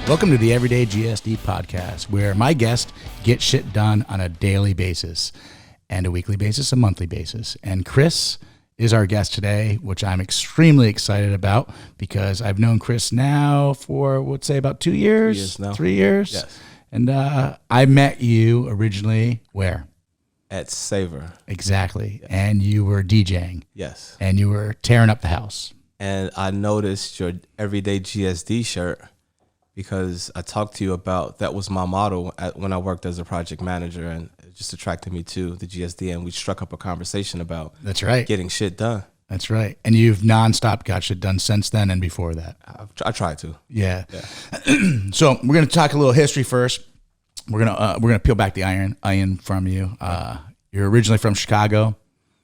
Welcome to the Everyday GSD podcast, where my guests get shit done on a daily basis and a weekly basis, a monthly basis. And Chris is our guest today, which I'm extremely excited about because I've known Chris now for, let's say, about 2 years. 3 years now. 3 years? Yes. And I met you originally where? At Savor. Exactly. Yes. And you were DJing. Yes. And you were tearing up the house. And I noticed your Everyday GSD shirt because I talked to you about that was my motto when I worked as a project manager, and it just attracted me to the GSD, and we struck up a conversation about That's right. getting shit done. That's right. And you've nonstop got shit done since then and before that. I tried to. Yeah. So we're going to talk a little history first. We're gonna peel back the onion from you. You're originally from Chicago.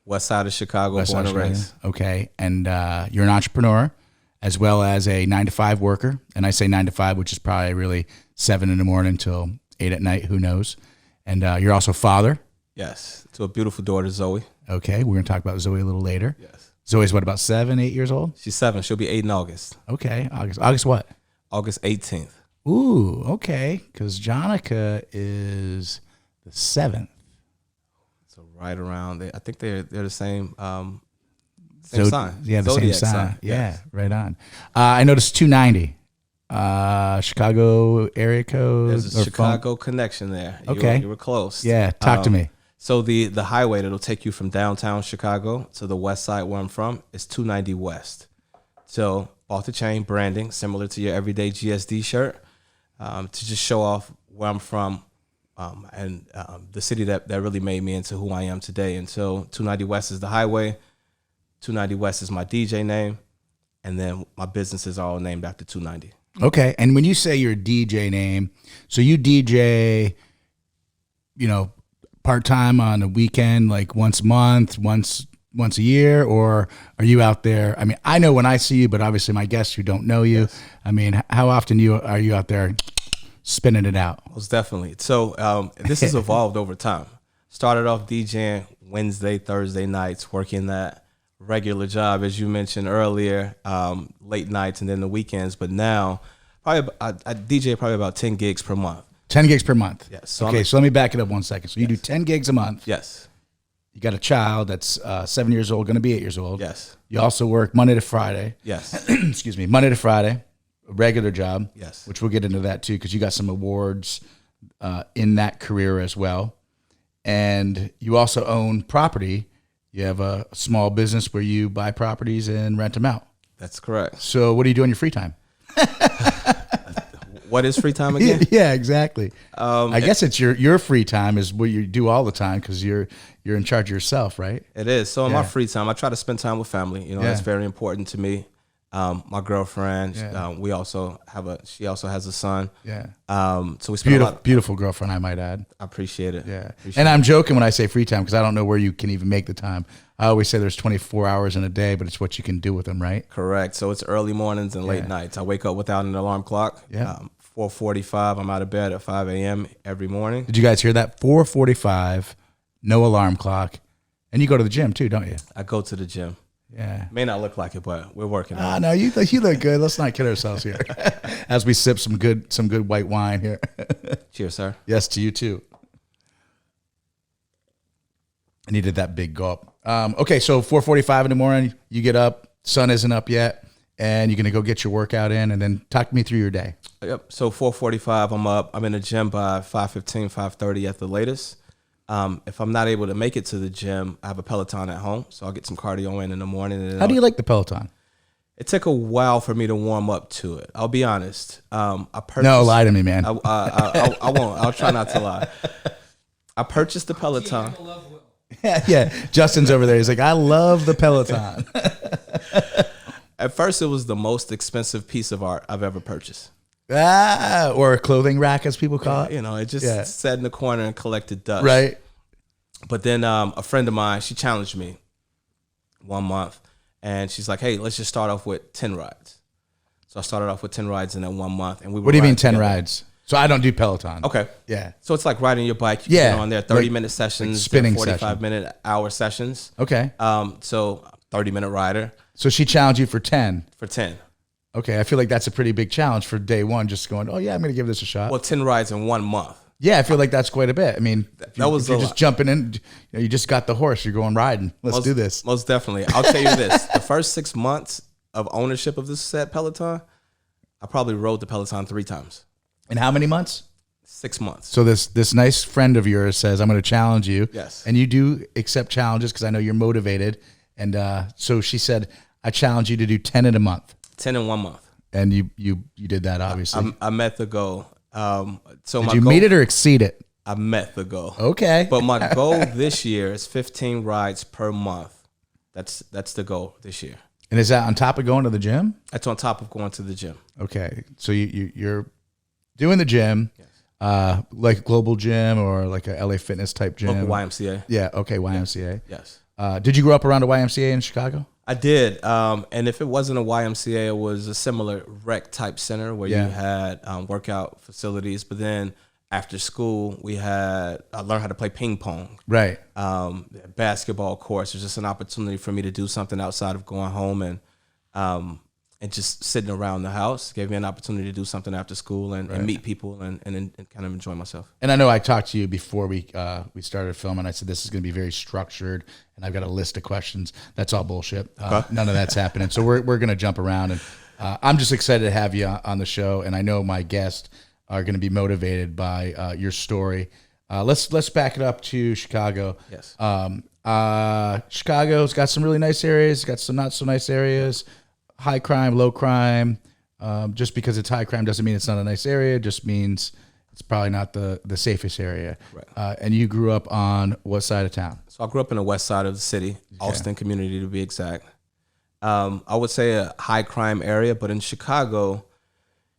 West side of Chicago, born and raised. Okay. And you're an entrepreneur as well as a 9-to-5 worker. And I say 9 to 5, which is probably really 7 in the morning till 8 at night. Who knows? And you're also a father. Yes. To a beautiful daughter, Zoe. Okay. We're going to talk about Zoe a little later. Yes. Zoe's what, about 7, 8 years old? She's 7. She'll be 8 in August. Okay. August what? August 18th. Ooh, okay. Because Jonica is the 7th. So right around there. I think they're the same sign. Yeah, the Zodiac same sign. Yeah, Yes. right on. I noticed 290. Chicago area code. There's a or Chicago connection there. Okay. You were close. Yeah, talk to me. So the highway that'll take you from downtown Chicago to the west side where I'm from is 290 West. So off the chain branding, similar to your Everyday GSD shirt, to just show off where I'm from and the city that really made me into who I am today. And so 290 West is the highway. 290 West is my DJ name. And then my businesses are all named after 290. Okay, and when you say your DJ name, so you DJ, part-time on a weekend, like once a month, once a year, or are you out there? I mean, I know when I see you, but obviously my guests who don't know you, yes. I mean, how often are you out there spinning it out? Most definitely. So this has evolved over time. Started off DJing Wednesday, Thursday nights, working that regular job, as you mentioned earlier, late nights and then the weekends. But now, I DJ probably about 10 gigs per month. 10 gigs per month? Yes. So let me back it up 1 second. So you do 10 gigs a month. Yes. You got a child that's 7 years old, going to be 8 years old. Yes. You also work Monday to Friday. Yes. Excuse me, Monday to Friday, a regular job. Yes. Which we'll get into that too, because you got some awards in that career as well. And you also own property. You have a small business where you buy properties and rent them out. That's correct. So what do you do in your free time? What is free time again? Yeah, exactly. I guess it's your free time is what you do all the time because you're in charge of yourself, right? It is. So in my free time, I try to spend time with family. That's very important to me. My girlfriend, she also has a son. Yeah. So we spend beautiful girlfriend, I might add. I appreciate it. Yeah. I'm joking when I say free time because I don't know where you can even make the time. I always say there's 24 hours in a day, but it's what you can do with them, right? Correct. So it's early mornings and late nights. I wake up without an alarm clock. Yeah. 4:45. I'm out of bed at 5 a.m. every morning. Did you guys hear that? 4:45, no alarm clock, and you go to the gym too, don't you? I go to the gym. Yeah. May not look like it, but we're working on it. No, you look good. Let's not kid ourselves here. As we sip some good white wine here. Cheers, sir. Yes, to you too. I needed that big gulp. Okay, so 4:45 in the morning, you get up, sun isn't up yet, and you're going to go get your workout in, and then talk me through your day. Yep, so 4:45, I'm up. I'm in the gym by 5:15, 5:30 at the latest. If I'm not able to make it to the gym, I have a Peloton at home, so I'll get some cardio in the morning. And how do you like the Peloton? It took a while for me to warm up to it. I'll be honest. No, lie to me, man. I won't. I'll try not to lie. I purchased the Peloton. Yeah. Justin's over there. He's like, I love the Peloton. At first, it was the most expensive piece of art I've ever purchased. Or a clothing rack, as people call it. It just sat in the corner and collected dust. Right. But then a friend of mine, she challenged me 1 month. And she's like, hey, let's just start off with 10 rides. So I started off with 10 rides in that 1 month. And what do you mean 10 rides? So I don't do Peloton. Okay. Yeah. So it's like riding your bike. You get on there, 30-minute sessions, like spinning 45-minute hour sessions. Okay. So 30-minute rider. So she challenged you for 10. For 10. Okay, I feel like that's a pretty big challenge for day one, just going, oh yeah, I'm going to give this a shot. Well, 10 rides in 1 month. Yeah, I feel like that's quite a bit. I mean, if you're just jumping in, you just got the horse, you're going riding. Let's do this. Most definitely. I'll tell you this. The first 6 months of ownership of this set Peloton, I probably rode the Peloton 3 times. In how many months? 6 months. So this nice friend of yours says, I'm going to challenge you. Yes. And you do accept challenges because I know you're motivated. And so she said, I challenge you to do 10 in a month. 10 in 1 month. And you did that, obviously. I met the goal. So did you meet it or exceed it? I met the goal. Okay. But my goal this year is 15 rides per month. That's the goal this year. And is that on top of going to the gym? That's on top of going to the gym. Okay. So you're doing the gym, yes. Like a global gym or like a LA Fitness type gym? Local YMCA. Yeah. Okay. YMCA. Yes. Did you grow up around a YMCA in Chicago? I did. And if it wasn't a YMCA, it was a similar rec type center where you had workout facilities. But then after school, I learned how to play ping pong. Right. Basketball course. It was just an opportunity for me to do something outside of going home and just sitting around the house. Gave me an opportunity to do something after school and meet people and kind of enjoy myself. And I know I talked to you before we started filming. I said this is going to be very structured, and I've got a list of questions. That's all bullshit. None of that's happening. So we're going to jump around, and I'm just excited to have you on the show. And I know my guests are going to be motivated by your story. Let's back it up to Chicago. Yes. Chicago's got some really nice areas. Got some not so nice areas. High crime, low crime. Just because it's high crime doesn't mean it's not a nice area. It just means it's probably not the safest area. Right. And you grew up on what side of town? So I grew up in the west side of the city, Austin community to be exact. I would say a high crime area, but in Chicago,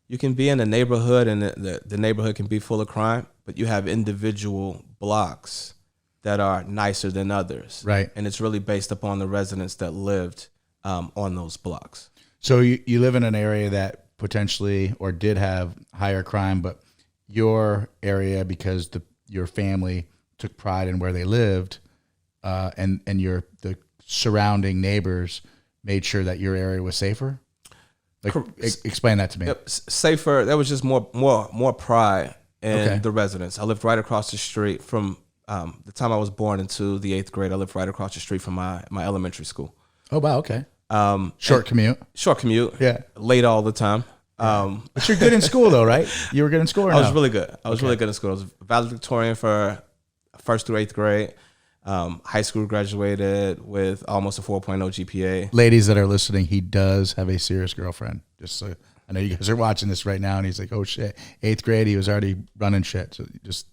you can be in a neighborhood and the neighborhood can be full of crime, but you have individual blocks that are nicer than others. Right. And it's really based upon the residents that lived on those blocks. So you live in an area that potentially or did have higher crime, but your area, because your family took pride in where they lived, and the surrounding neighbors made sure that your area was safer. Like, explain that to me. Yep. Safer. There was just more pride in the residents. I lived right across the street from the time I was born into the 8th grade. I lived right across the street from my elementary school. Oh wow, okay. Short commute. Yeah. Late all the time. But you're good in school though, right? You were good in school or no? I was really good. I was really good in school. I was valedictorian for 1st through 8th grade. High school graduated with almost a 4.0 GPA. Ladies that are listening, he does have a serious girlfriend. Just so I know you guys are watching this right now, and he's like, oh shit, 8th grade, he was already running shit. So just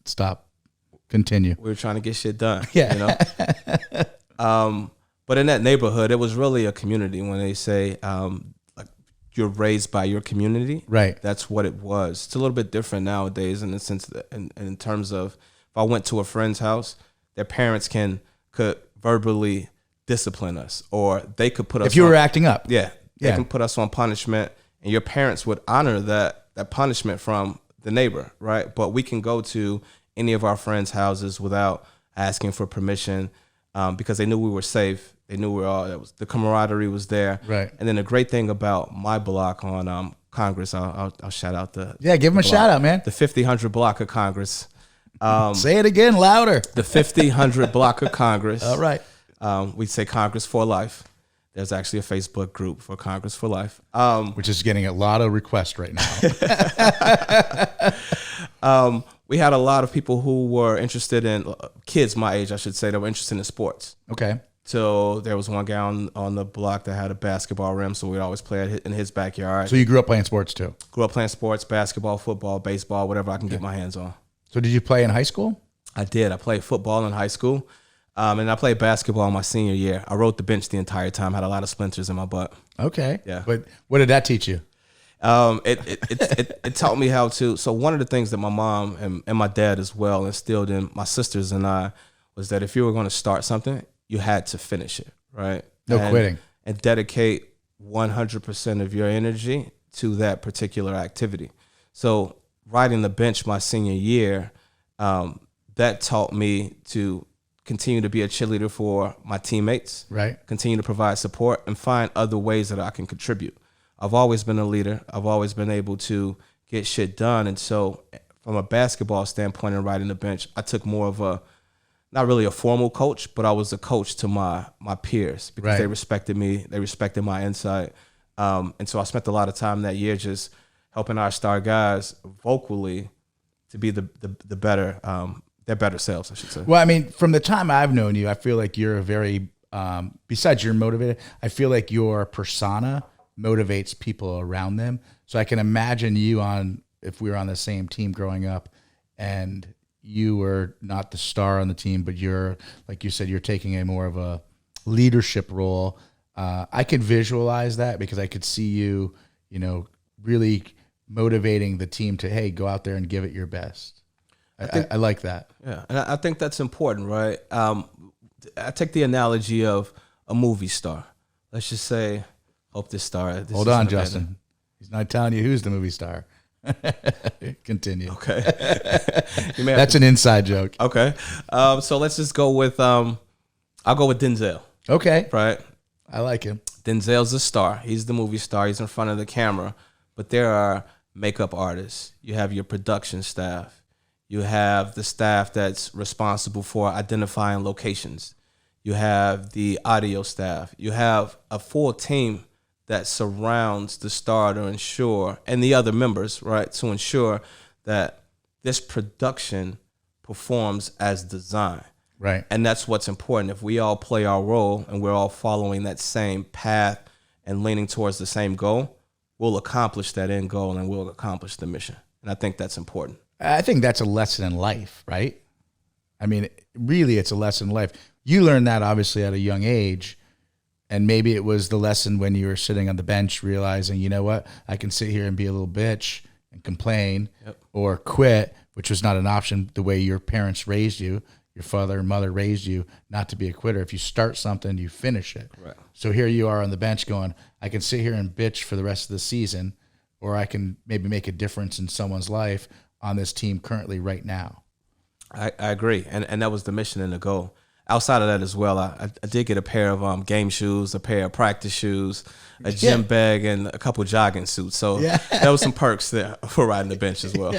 stop. Continue. We were trying to get shit done. Yeah. You know? But in that neighborhood, it was really a community. When they say like you're raised by your community, right? That's what it was. It's a little bit different nowadays in the sense that in terms of if I went to a friend's house, their parents could verbally discipline us, or they could put us if you were acting up. Yeah, they can put us on punishment, and your parents would honor that punishment from the neighbor, right? But we can go to any of our friends' houses without asking for permission because they knew we were safe. They knew the camaraderie was there. Right. And then the great thing about my block on Congress, I'll shout out give them a shout out, man. The 50-100 block of Congress. Say it again, louder. The 50-100 block of Congress. All right. We say Congress for Life. There's actually a Facebook group for Congress for Life. Which is getting a lot of requests right now. We had a lot of people who were interested in, kids my age, I should say, that were interested in sports. Okay. So there was one guy on the block that had a basketball rim, so we'd always play in his backyard. So you grew up playing sports too? Grew up playing sports, basketball, football, baseball, whatever I can get my hands on. So did you play in high school? I did. I played football in high school, and I played basketball my senior year. I rode the bench the entire time, had a lot of splinters in my butt. Okay. Yeah. But what did that teach you? It taught me how to. So one of the things that my mom and my dad as well instilled in my sisters and I was that if you were going to start something, you had to finish it, right? No quitting. And dedicate 100% of your energy to that particular activity. So riding the bench my senior year, that taught me to continue to be a cheerleader for my teammates, right? Continue to provide support and find other ways that I can contribute. I've always been a leader. I've always been able to get shit done. And so from a basketball standpoint and riding the bench, I took more of a, not really a formal coach, but I was a coach to my peers because they respected me. They respected my insight. And so I spent a lot of time that year just helping our star guys vocally to be the better, their better selves, I should say. Well, I mean, from the time I've known you, I feel like you're a very, besides you're motivated, I feel like your persona motivates people around them. So I can imagine you if we were on the same team growing up and you were not the star on the team, but you're, like you said, you're taking a more of a leadership role. I could visualize that because I could see you, really motivating the team to, hey, go out there and give it your best. I like that. Yeah, and I think that's important, right? I take the analogy of a movie star. Let's just say, hope this star. Hold on, Justin. He's not telling you who's the movie star. Continue. Okay. That's an inside joke. Okay. So let's just go with, I'll go with Denzel. Okay. Right? I like him. Denzel's a star. He's the movie star. He's in front of the camera. But there are makeup artists. You have your production staff. You have the staff that's responsible for identifying locations. You have the audio staff. You have a full team that surrounds the star to ensure, and the other members, right, to ensure that this production performs as designed. Right. And that's what's important. If we all play our role and we're all following that same path and leaning towards the same goal, we'll accomplish that end goal and we'll accomplish the mission. And I think that's important. I think that's a lesson in life, right? I mean, really, it's a lesson in life. You learned that obviously at a young age. And maybe it was the lesson when you were sitting on the bench realizing, you know what, I can sit here and be a little bitch and complain or quit, which was not an option the way your parents raised you, your father and mother raised you, not to be a quitter. If you start something, you finish it. Right. So here you are on the bench going, I can sit here and bitch for the rest of the season, or I can maybe make a difference in someone's life on this team currently right now. I agree. And that was the mission and the goal. Outside of that as well, I did get a pair of game shoes, a pair of practice shoes, a gym bag, and a couple jogging suits. So there was some perks there for riding the bench as well.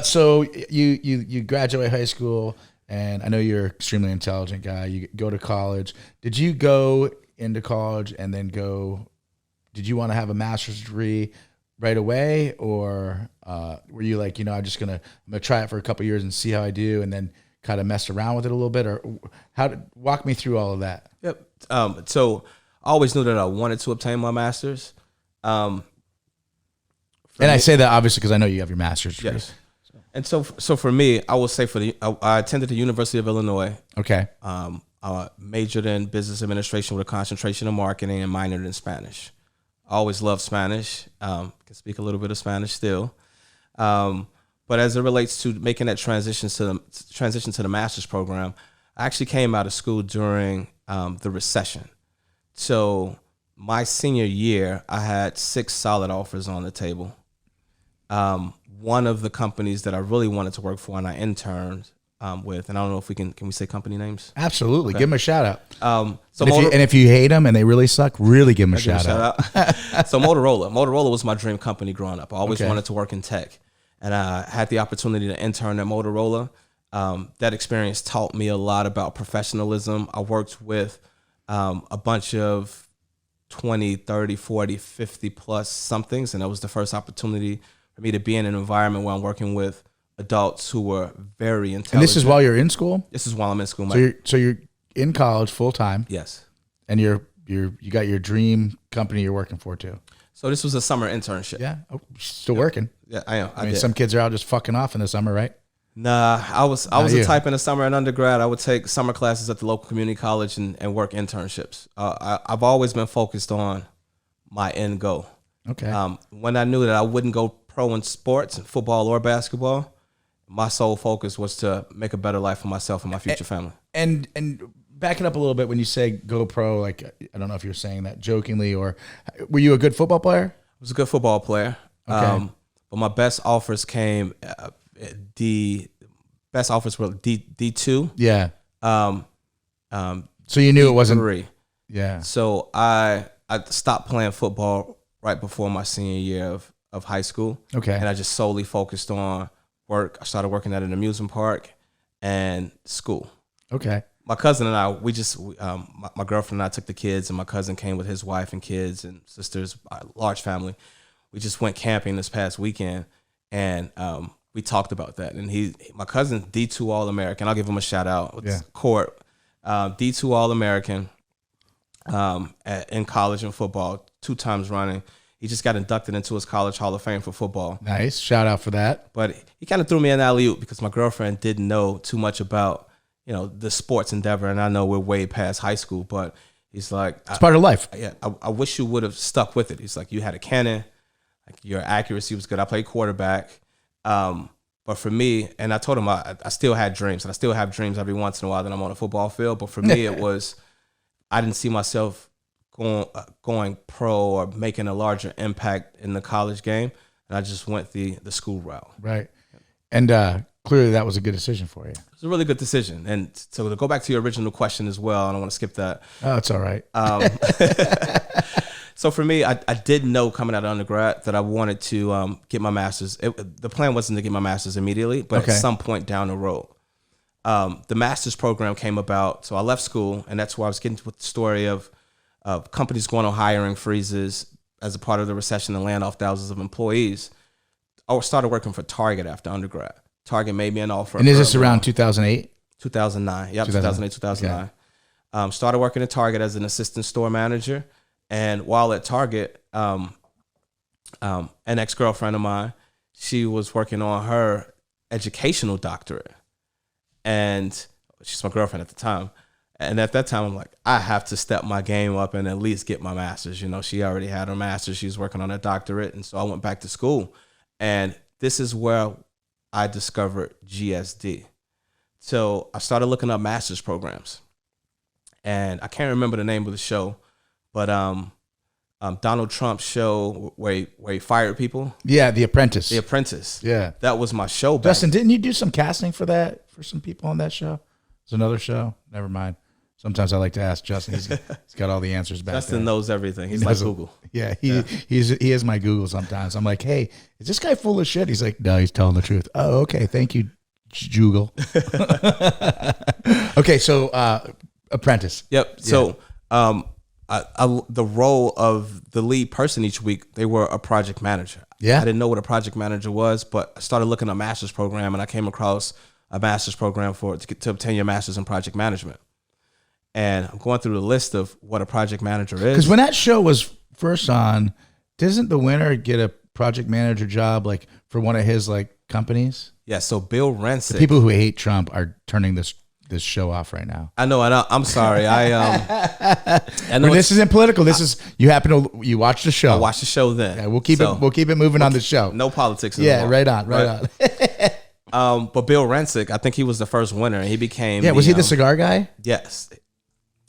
So you graduate high school, and I know you're an extremely intelligent guy. You go to college. Did you go into college and then did you want to have a master's degree right away? Or were you like, I'm going to try it for a couple of years and see how I do, and then kind of messed around with it a little bit? Or walk me through all of that? Yep. So I always knew that I wanted to obtain my master's. And I say that obviously because I know you have your master's degree. Yes. And so for me, I will say I attended the University of Illinois. Okay. I majored in business administration with a concentration in marketing and minored in Spanish. I always loved Spanish. Can speak a little bit of Spanish still. But as it relates to making that transition to the master's program, I actually came out of school during the recession. So my senior year, I had 6 solid offers on the table. One of the companies that I really wanted to work for and I interned with, and I don't know if can we say company names? Absolutely. Okay. Give them a shout out. So if you hate them and they really suck, really give them a shout out. So Motorola was my dream company growing up. I always wanted to work in tech. And I had the opportunity to intern at Motorola. That experience taught me a lot about professionalism. I worked with a bunch of 20, 30, 40, 50 plus somethings. And that was the first opportunity for me to be in an environment where I'm working with adults who were very intelligent. And this is while you're in school? This is while I'm in school. So you're in college full time? Yes. And you got your dream company you're working for too? So this was a summer internship. Yeah. Oh, still working. Yeah, I am. I mean, some kids are out just fucking off in the summer, right? Nah, I was the type in the summer and undergrad, I would take summer classes at the local community college and work internships. I've always been focused on my end goal. Okay. When I knew that I wouldn't go pro in sports, football or basketball, my sole focus was to make a better life for myself and my future family. And back it up a little bit when you say go pro, like, I don't know if you're saying that jokingly, or were you a good football player? I was a good football player. Okay. But my best offers came, best offers were D2. Yeah. So you knew D3. it wasn't. Yeah. So I I stopped playing football right before my senior year of high school. Okay. And I just solely focused on work. I started working at an amusement park and school. Okay. My cousin and I, my girlfriend and I took the kids, and my cousin came with his wife and kids and sisters, a large family. We just went camping this past weekend, and we talked about that. And my cousin, D2 All-American, I'll give him a shout out. It's Court, D2 All-American in college and football, 2 times running. He just got inducted into his college Hall of Fame for football. Nice. Shout out for that. But he kind of threw me an alley-oop because my girlfriend didn't know too much about, the sports endeavor. And I know we're way past high school, but he's like, it's part of life. Yeah, I wish you would have stuck with it. He's like, you had a cannon. Like, your accuracy was good. I played quarterback. But for me, and I told him I still had dreams, and I still have dreams every once in a while that I'm on a football field. But for me, it was, I didn't see myself going pro or making a larger impact in the college game, and I just went the school route. Right. And clearly that was a good decision for you. It was a really good decision. And so to go back to your original question as well, I don't want to skip that. Oh, it's all right. So for me, I did know coming out of undergrad that I wanted to get my master's. The plan wasn't to get my master's immediately, but at some point down the road. The master's program came about, so I left school, and that's where I was getting to the story of companies going on hiring freezes as a part of the recession and laying off thousands of employees. I started working for Target after undergrad. Target made me an offer. And is this around 2008? 2009. Yep, 2008, 2009. Okay. Started working at Target as an assistant store manager. And while at Target, an ex-girlfriend of mine, she was working on her educational doctorate. And she's my girlfriend at the time. And at that time, I'm like, I have to step my game up and at least get my master's. She already had her master's. She was working on her doctorate. And so I went back to school. And this is where I discovered GSD. So I started looking up master's programs. And I can't remember the name of the show, but Donald Trump's show where he fired people. Yeah, The Apprentice. The Apprentice. Yeah. That was my show back. Justin, didn't you do some casting for some people on that show? It's another show. Never mind. Sometimes I like to ask Justin. He's got all the answers back Justin there. knows everything. He's like Google. Yeah, he is my Google sometimes. I'm like, hey, is this guy full of shit? He's like, no, he's telling the truth. Oh, okay. Thank you, Google. Okay, so Apprentice. Yep. Yeah. So the role of the lead person each week, they were a project manager. Yeah. I didn't know what a project manager was, but I started looking at a master's program, and I came across a master's program to obtain your master's in project management. And I'm going through the list of what a project manager is. Because when that show was first on, doesn't the winner get a project manager job like for one of his like companies? Yeah. So Bill Rancic. The people who hate Trump are turning this show off right now. I know. I'm sorry. I know this isn't political. This is you watch the show. I watched the show then. Yeah, we'll keep it moving on the show. No politics. Yeah, right on. But Bill Rancic, I think he was the first winner, and he became. Yeah, was he the cigar guy? Yes,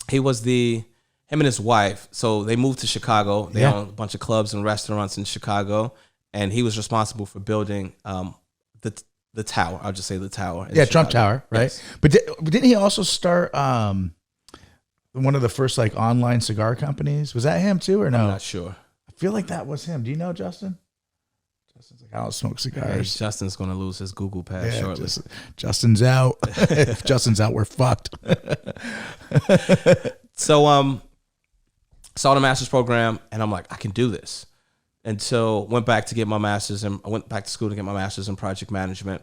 he was him and his wife. So they moved to Chicago. They own a bunch of clubs and restaurants in Chicago, and he was responsible for building the tower. I'll just say the tower. Yeah, Trump Tower, right? Yes. But didn't he also start one of the first like online cigar companies? Was that him too, or no? I'm not sure. I feel like that was him. Do you know, Justin? Justin's like, I don't smoke cigars. Justin's going to lose his Google pass shortly. Justin's out. If Justin's out, we're fucked. So, saw the master's program, and I'm like, I can do this. And so went back to get my master's, and I went back to school to get my master's in project management.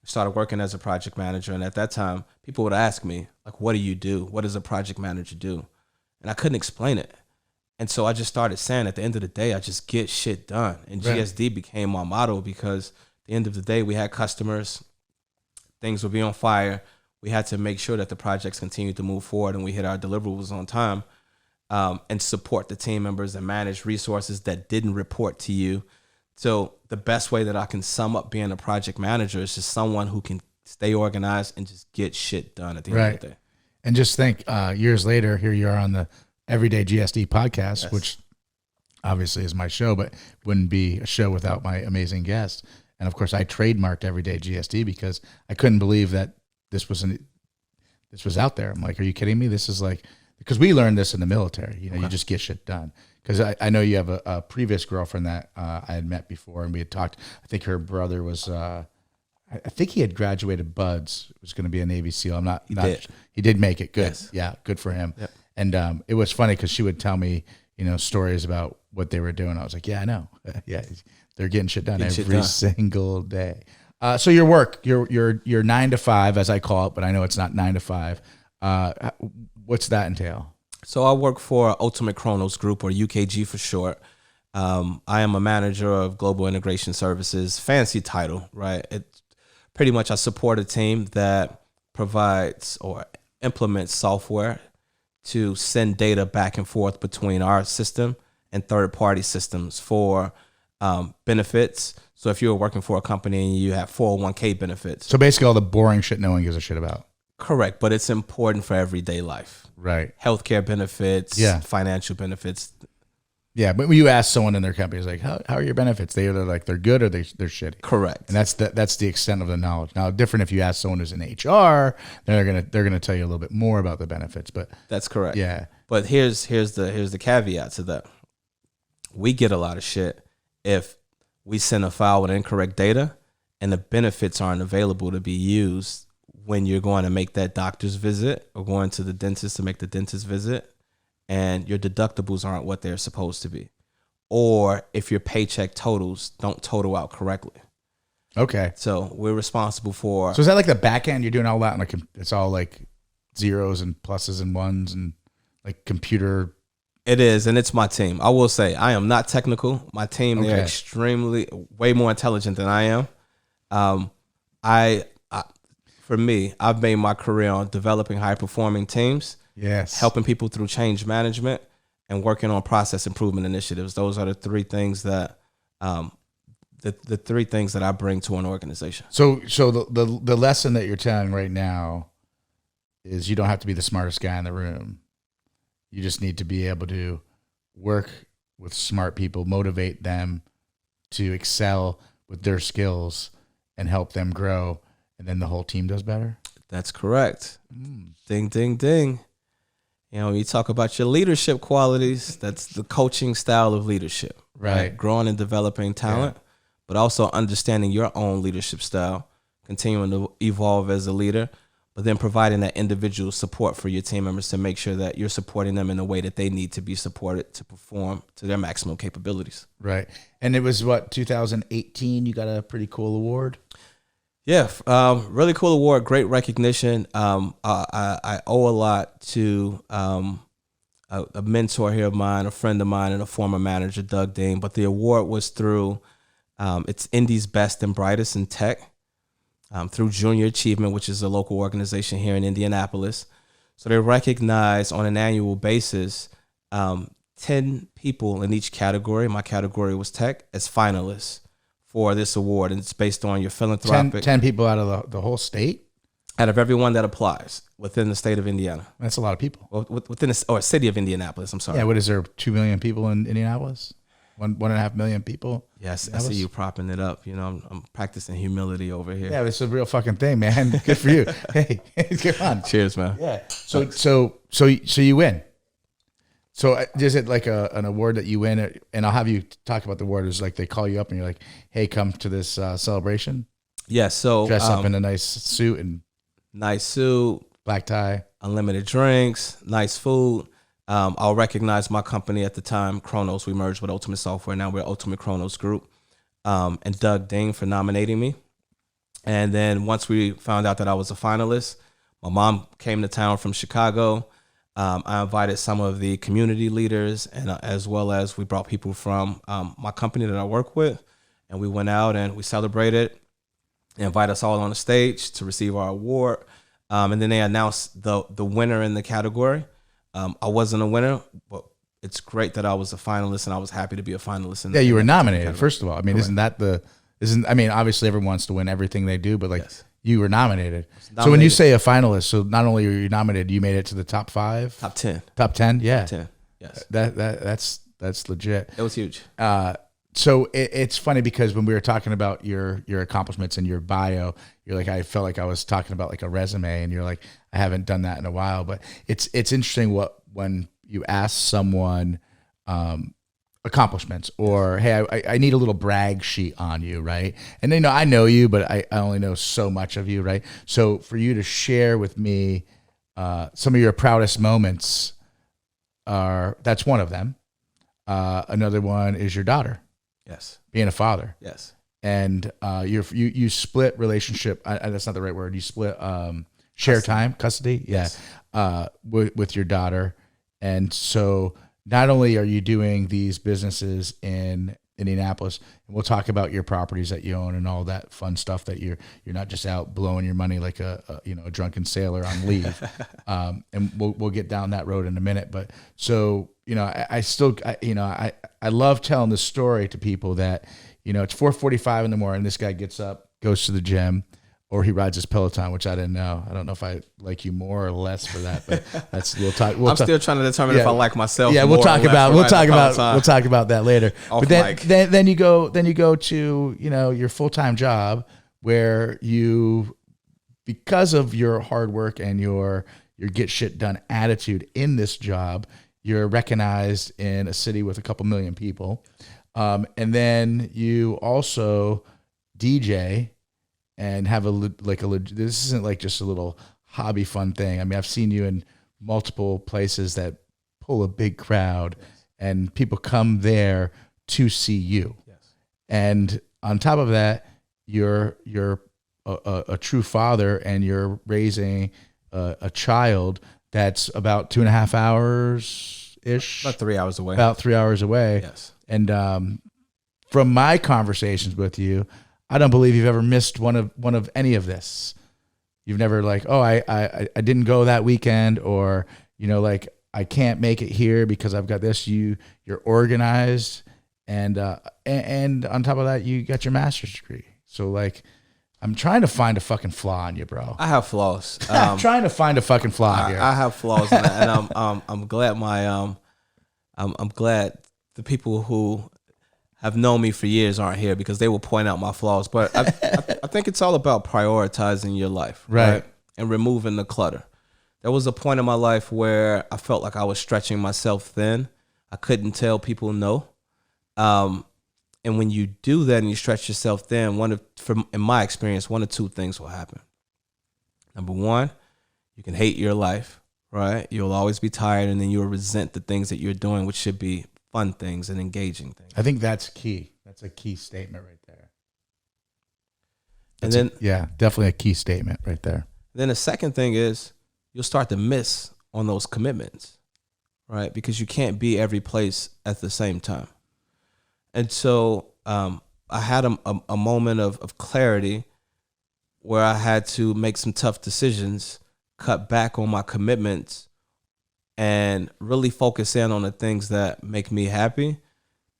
Started working as a project manager, and at that time, people would ask me, like, what do you do? What does a project manager do? And I couldn't explain it. And so I just started saying, at the end of the day, I just get shit done. And GSD became my motto because at the end of the day, we had customers, things would be on fire. We had to make sure that the projects continued to move forward and we hit our deliverables on time, and support the team members and manage resources that didn't report to you. So the best way that I can sum up being a project manager is just someone who can stay organized and just get shit done at the end of the day. And just think, years later, here you are on the Everyday GSD podcast, which obviously is my show, but wouldn't be a show without my amazing guests. And of course, I trademarked Everyday GSD because I couldn't believe that this was out there. I'm like, are you kidding me? This is like because we learned this in the military. You know, you just get shit done. Because I know you have a previous girlfriend that I had met before, and we had talked. I think her brother was, I think he had graduated BUD/S. Was going to be a Navy SEAL. I'm not. He did make it. Good. Yes. Yeah, good for him. Yep. And it was funny because she would tell me, you know, stories about what they were doing. I was like, yeah, I know. Yeah, they're getting shit done every single day. So your work, your 9 to 5, as I call it, but I know it's not 9 to 5. What's that entail? So I work for Ultimate Kronos Group, or UKG for short. I am a manager of global integration services. Fancy title, right? It's pretty much I support a team that provides or implements software to send data back and forth between our system and third-party systems for benefits. So if you're working for a company and you have 401k benefits. So basically all the boring shit no one gives a shit about. Correct, but it's important for everyday life. Right. Healthcare benefits, financial benefits. Yeah, but when you ask someone in their company, it's like, how are your benefits? They're like they're good or they're shitty. Correct. And that's the extent of the knowledge. Now, different if you ask someone who's in HR, they're gonna tell you a little bit more about the benefits. But that's correct. Yeah. But here's the caveat to that. We get a lot of shit if we send a file with incorrect data and the benefits aren't available to be used when you're going to make that doctor's visit or going to the dentist to make the dentist visit, and your deductibles aren't what they're supposed to be, or if your paycheck totals don't total out correctly. Okay. So we're responsible for. So is that like the back end? You're doing all that, and like it's all like zeros and pluses and ones and like computer. It is, and it's my team. I will say I am not technical. My team, they're extremely, way more intelligent than I am. For me, I've made my career on developing high-performing teams, helping people through change management, and working on process improvement initiatives. Those are the three things that the three things that I bring to an organization. So the lesson that you're telling right now is you don't have to be the smartest guy in the room. You just need to be able to work with smart people, motivate them to excel with their skills, and help them grow. And then the whole team does better? That's correct. Ding, ding, ding. You know, you talk about your leadership qualities, that's the coaching style of leadership. Right? Growing and developing talent, but also understanding your own leadership style, continuing to evolve as a leader, but then providing that individual support for your team members to make sure that you're supporting them in the way that they need to be supported to perform to their maximum capabilities. Right. And it was, 2018, you got a pretty cool award? Yeah, really cool award, great recognition. I owe a lot to a mentor here of mine, a friend of mine, and a former manager, Doug Dean. But the award was through it's Indy's Best and Brightest in Tech, through Junior Achievement, which is a local organization here in Indianapolis. So they recognize on an annual basis 10 people in each category. My category was Tech, as finalists for this award, and it's based on your philanthropic. 10 people out of the whole state? Out of everyone that applies within the state of Indiana. That's a lot of people. Well, within or city of Indianapolis, I'm sorry. Yeah, what is there, 2 million people in Indianapolis? 1.5 million people? Yes, I see you propping it up. You know, I'm practicing humility over here. Yeah, it's a real fucking thing, man. Good for you. Hey, come on. Cheers, man. Yeah. So you win. So is it like an award that you win? And I'll have you talk about the award. Is like they call you up and you're like, hey, come to this celebration? Yeah, so dress up in a nice suit and black tie, unlimited drinks, nice food. I'll recognize my company at the time, Kronos. We merged with Ultimate Software. Now we're Ultimate Kronos Group. And Doug Dean for nominating me. And then once we found out that I was a finalist, my mom came to town from Chicago. I invited some of the community leaders, and as well as we brought people from my company that I work with, and we went out and we celebrated. They invited us all on the stage to receive our award, and then they announced the winner in the category. I wasn't a winner, but it's great that I was a finalist, and I was happy to be a finalist. You were nominated. First of all, I mean, obviously everyone wants to win everything they do, but yes. You were nominated. So when you say a finalist, so not only are you nominated, you made it to the top 5? Top 10. Top 10? Yeah. Top 10, yes. That's legit. It was huge. So it's funny because when we were talking about your accomplishments and your bio, you're like, I felt like I was talking about like a resume, and you're like, I haven't done that in a while. But it's interesting what when you ask someone accomplishments, or hey, I need a little brag sheet on you, right? And I know you, but I only know so much of you, right? So for you to share with me some of your proudest moments, that's one of them. Another one is your daughter. Yes. Being a father. Yes. And you split relationship. That's not the right word. You split share time, custody. Yeah. Yes. With your daughter. And so not only are you doing these businesses in Indianapolis, and we'll talk about your properties that you own and all that fun stuff, that you're not just out blowing your money like a drunken sailor on leave. And we'll get down that road in a minute. But so, I love telling this story to people that, it's 4:45 in the morning. This guy gets up, goes to the gym, or he rides his Peloton, which I didn't know. I don't know if I like you more or less for that, but we'll talk. I'm still trying to determine if I like myself. Yeah, we'll talk about that later. Off but then you go to your full-time job, where you, because of your hard work and your get shit done attitude in this job, you're recognized in a city with a couple million people. And then you also DJ and have this isn't like just a little hobby fun thing. I mean, I've seen you in multiple places that pull a big crowd, and people come there to see you. Yes. And on top of that, you're a true father, and you're raising a child that's about 2.5 hours ish. About 3 hours away. About 3 hours away. Yes. And from my conversations with you, I don't believe you've ever missed one of any of this. You've never I didn't go that weekend, or I can't make it here because I've got this. You're organized, and on top of that, you got your master's degree. So I'm trying to find a fucking flaw in you, bro. I have flaws. I'm trying to find a fucking flaw here. I have flaws in that, and I'm glad I'm glad the people who have known me for years aren't here, because they will point out my flaws. But I think it's all about prioritizing your life, right? And removing the clutter. There was a point in my life where I felt like I was stretching myself thin. I couldn't tell people no. And when you do that and you stretch yourself thin, in my experience, one of two things will happen. Number one, you can hate your life, right? You'll always be tired, and then you'll resent the things that you're doing, which should be fun things and engaging things. I think that's key. That's a key statement right there. And definitely a key statement right there. Then the second thing is you'll start to miss on those commitments, right? Because you can't be every place at the same time. And so I had a moment of clarity where I had to make some tough decisions, cut back on my commitments, and really focus in on the things that make me happy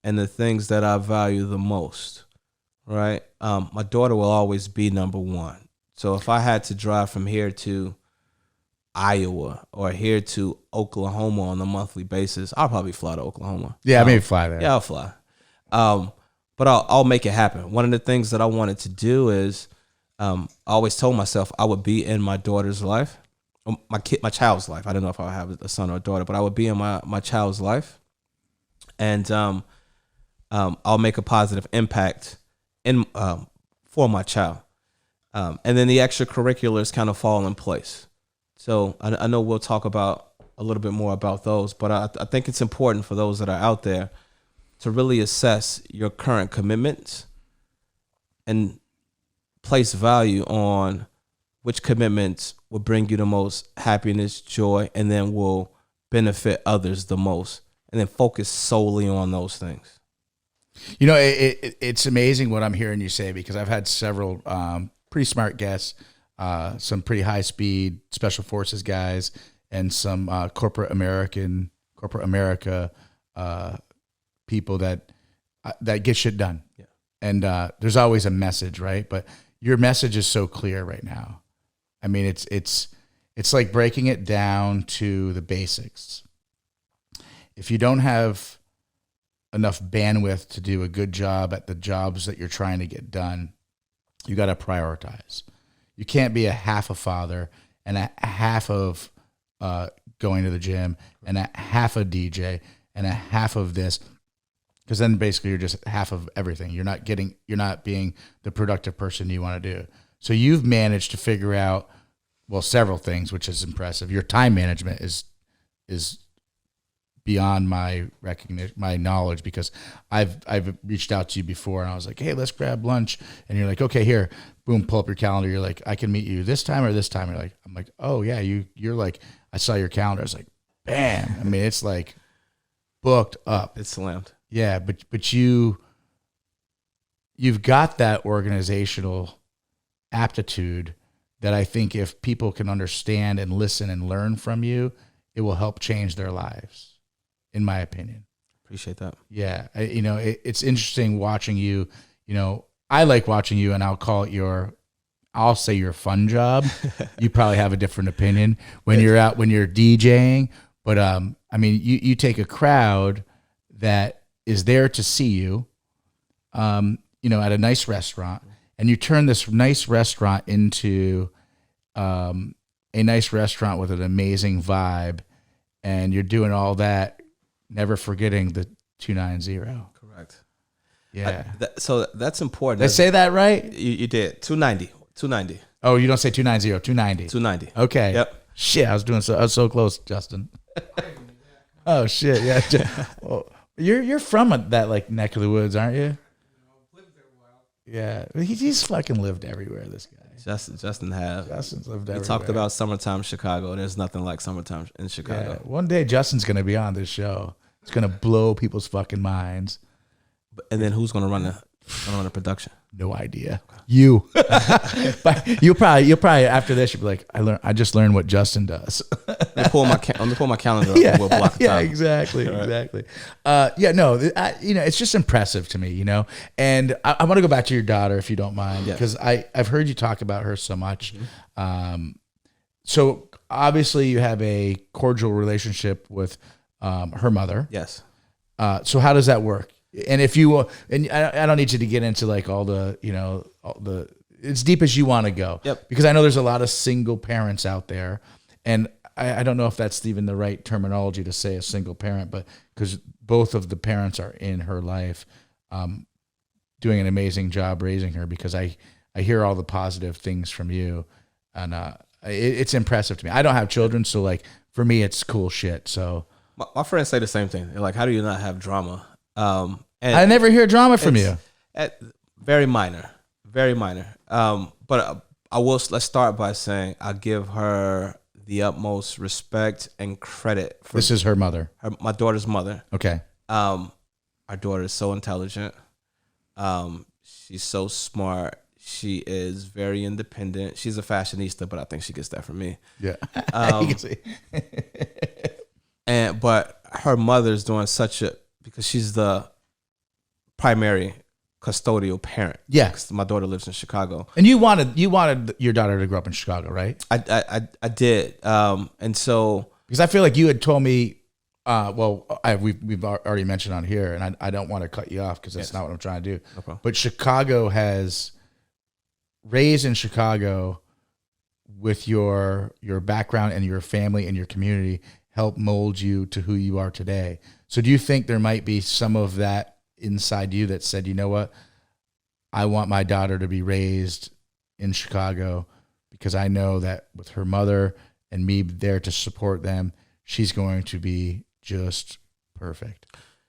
and the things that I value the most, right? My daughter will always be number one. So if I had to drive from here to Iowa or here to Oklahoma on a monthly basis, I'll probably fly to Oklahoma. Yeah, maybe fly there. Yeah, I'll fly. But I'll make it happen. One of the things that I wanted to do is I always told myself I would be in my daughter's life. My child's life. I don't know if I have a son or a daughter, but I would be in my child's life, and I'll make a positive impact for my child, and then the extracurriculars kind of fall in place. So I know we'll talk about a little bit more about those, but I think it's important for those that are out there to really assess your current commitments and place value on which commitments will bring you the most happiness, joy, and then will benefit others the most, and then focus solely on those things. It's amazing what I'm hearing you say, because I've had several pretty smart guests, some pretty high speed special forces guys, and some corporate America people that get shit done. Yeah. And there's always a message, right? But your message is so clear right now. I mean, it's like breaking it down to the basics. If you don't have enough bandwidth to do a good job at the jobs that you're trying to get done, you got to prioritize. You can't be a half a father and a half of going to the gym and a half a DJ and a half of this. Because then basically you're just half of everything. You're not being the productive person you want to do. So you've managed to figure out, well, several things, which is impressive. Your time management is beyond my recognition, my knowledge, because I've reached out to you before and I was like, hey, let's grab lunch. And you're like, okay, here, boom, pull up your calendar. You're like, I can meet you this time or this time. I'm like, oh yeah, you're like, I saw your calendar. I was like, bam. I mean, it's like booked up. It's slammed. Yeah, but you've got that organizational aptitude that I think if people can understand and listen and learn from you, it will help change their lives, in my opinion. Appreciate that. Yeah, it's interesting watching you. I like watching you, and I'll say your fun job. You probably have a different opinion when you're DJing, but I mean, you take a crowd that is there to see you, at a nice restaurant, and you turn this nice restaurant into a nice restaurant with an amazing vibe, and you're doing all that, never forgetting the 290. Correct. Yeah. So that's important. Did I say that right? You did. 290. Oh, you don't say 290, 290. 290. Okay. Yep. Shit, I was so close, Justin. Oh shit, yeah. Well, you're from that like neck of the woods, aren't you? Lived there a while. Yeah, he's fucking lived everywhere. This guy. Justin have. Justin's lived everywhere. We talked about summertime Chicago. There's nothing like summertime in Chicago. Yeah. One day Justin's gonna be on this show. It's gonna blow people's fucking minds. And then who's gonna run the production? No idea. You. But you'll probably after this you'll be like, I just learned what Justin does. Let me pull my calendar up. Yeah, We'll block the time. exactly, All right. exactly. It's just impressive to me, And I want to go back to your daughter, if you don't mind, because I've heard you talk about her so much. Mm-hmm. So obviously you have a cordial relationship with her mother. Yes. So how does that work? And if you and I don't need you to get into like all the as deep as you want to go. Yep. Because I know there's a lot of single parents out there, and I don't know if that's even the right terminology to say a single parent, but because both of the parents are in her life, doing an amazing job raising her. Because I hear all the positive things from you, and it's impressive to me. I don't have children, so like for me, it's cool shit. So my friends say the same thing. They're like, how do you not have drama? And I never hear drama from you. Very minor, very minor. But let's start by saying I give her the utmost respect and credit for This is her mother. my daughter's mother. Okay. Our daughter is so intelligent. She's so smart. She is very independent. She's a fashionista, but I think she gets that from me. Yeah. You can see. But her mother's doing because she's the primary custodial parent. Yeah. 'Cause my daughter lives in Chicago. And you wanted your daughter to grow up in Chicago, right? I did. And so Because I feel like you had told me, we've already mentioned on here, and I don't want to cut you off because that's not what I'm trying to do. No problem. But Chicago has raised in Chicago with your background and your family and your community helped mold you to who you are today. So do you think there might be some of that inside you that said, you know what, I want my daughter to be raised in Chicago because I know that with her mother and me there to support them, she's going to be just perfect.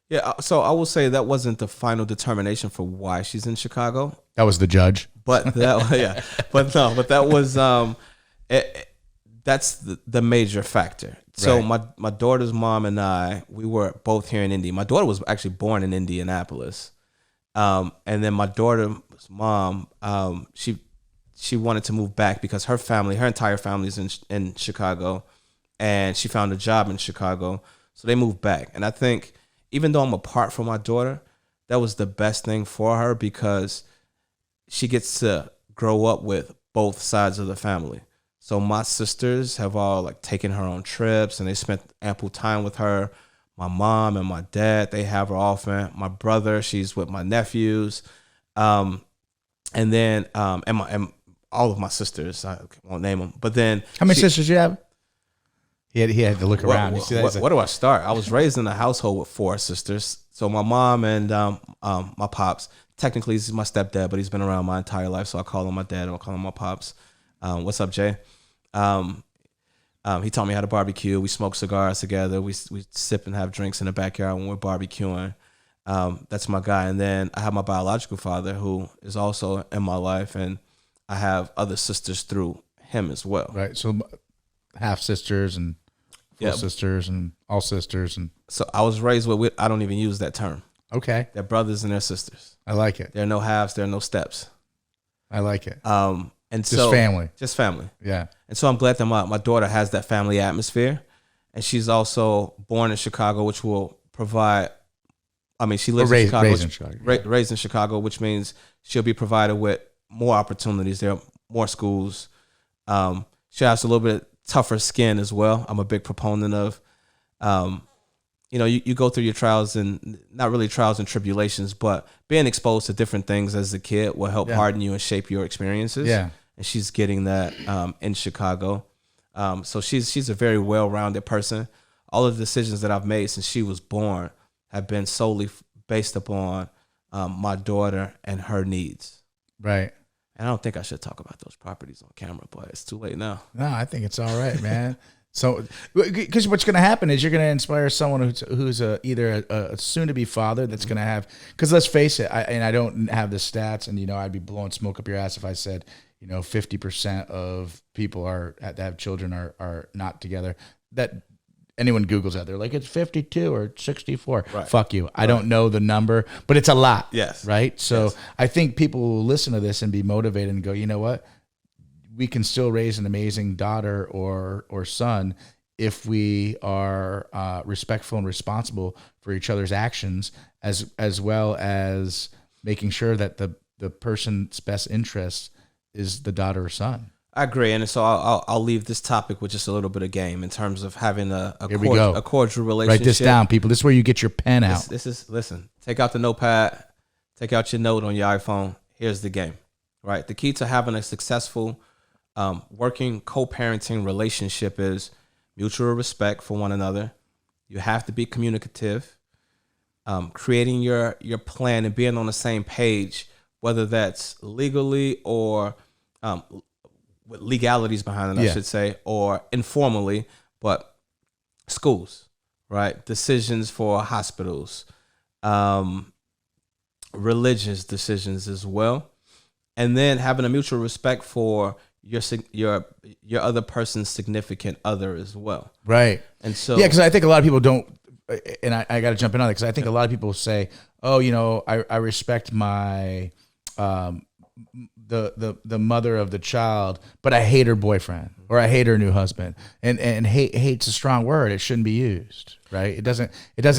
Yeah, so I will say that wasn't the final determination for why she's in Chicago. That was the judge. But that was that's the major factor. So Right. my daughter's mom and we were both here in Indy. My daughter was actually born in Indianapolis. And then my daughter's mom, she wanted to move back because her entire family is in Chicago, and she found a job in Chicago. So they moved back. And I think even though I'm apart from my daughter, that was the best thing for her because she gets to grow up with both sides of the family. So my sisters have all like taken her on trips and they spent ample time with her. My mom and my dad, they have her often. My brother, she's with my nephews. And then and all of my sisters, I won't name them. But then How many sisters you have? He had to look around. You see that? He's like, Where do I start? I was raised in a household with 4 sisters. So my mom and my pops. Technically, he's my stepdad, but he's been around my entire life, so I call him my dad. I call him my pops. What's up, Jay? He taught me how to barbecue. We smoke cigars together. We sip and have drinks in the backyard when we're barbecuing. That's my guy. And then I have my biological father, who is also in my life, and I have other sisters through him as well. right. So half sisters and full sisters and all sisters and So I was raised with, I don't even use that term. okay. They're brothers and they're sisters. I like it. There are no halves. There are no steps. I like it. And Just so family. Just family. Yeah. And so I'm glad that my daughter has that family atmosphere, and she's also born in Chicago, which will provide. I mean, she lives in Chicago, Raised in Chicago. raised in Chicago, which means she'll be provided with more opportunities. There are more schools. She has a little bit tougher skin as well. I'm a big proponent of, you go through your trials and not really trials and tribulations, but being exposed to different things as a kid will help harden you and shape your experiences. Yeah. And she's getting that in Chicago. So she's a very well-rounded person. All of the decisions that I've made since she was born have been solely based upon my daughter and her needs. Right. And I don't think I should talk about those properties on camera, but it's too late now. No, I think it's all right, man. So, because what's going to happen is you're going to inspire someone who's either a soon-to-be father that's going to have. Because let's face it, I don't have the stats, and I'd be blowing smoke up your ass if I said 50% of people that have children are not together. That anyone Googles that, they're like, it's 52 or 64. Right. Fuck you. I don't know the number, but it's a lot. Yes. Right. So Yes. I think people will listen to this and be motivated and go, you know what? We can still raise an amazing daughter or son if we are respectful and responsible for each other's actions, as well as making sure that the person's best interest is the daughter or son. I agree, and so I'll leave this topic with just a little bit of game in terms of having a cordial relationship. Write this down, people. This is where you get your pen out. Listen. Take out the notepad. Take out your note on your iPhone. Here's the game, right? The key to having a successful working co-parenting relationship is mutual respect for one another. You have to be communicative, creating your plan and being on the same page, whether that's legally or with legalities behind it, I should say, or informally, but schools, right? Decisions for hospitals, religious decisions as well, and then having a mutual respect for your other person's significant other as well. Right. And so because I think a lot of people don't, and I got to jump in on it because I think a lot of people say, oh, I respect my the mother of the child, but I hate her boyfriend or I hate her new husband. And hate's a strong word. It shouldn't be used, right? It doesn't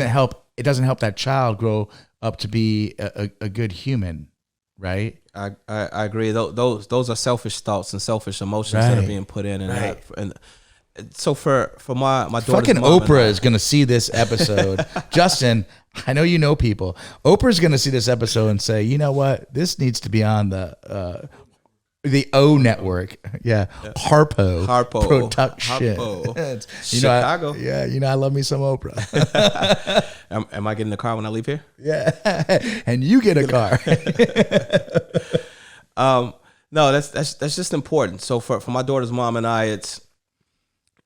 help that child grow up to be a good human, right? I agree. Those are selfish thoughts and selfish emotions that are being put in, and so for my daughter's fucking mom Oprah is gonna see this episode. Justin, I know you know people. Oprah's gonna see this episode and say, you know what, this needs to be on the O network. Yeah, Harpo production. Harpo. Chicago. I love me some Oprah. Am I getting the car when I leave here? Yeah, and you get a car. No, that's just important. So for my daughter's mom and I,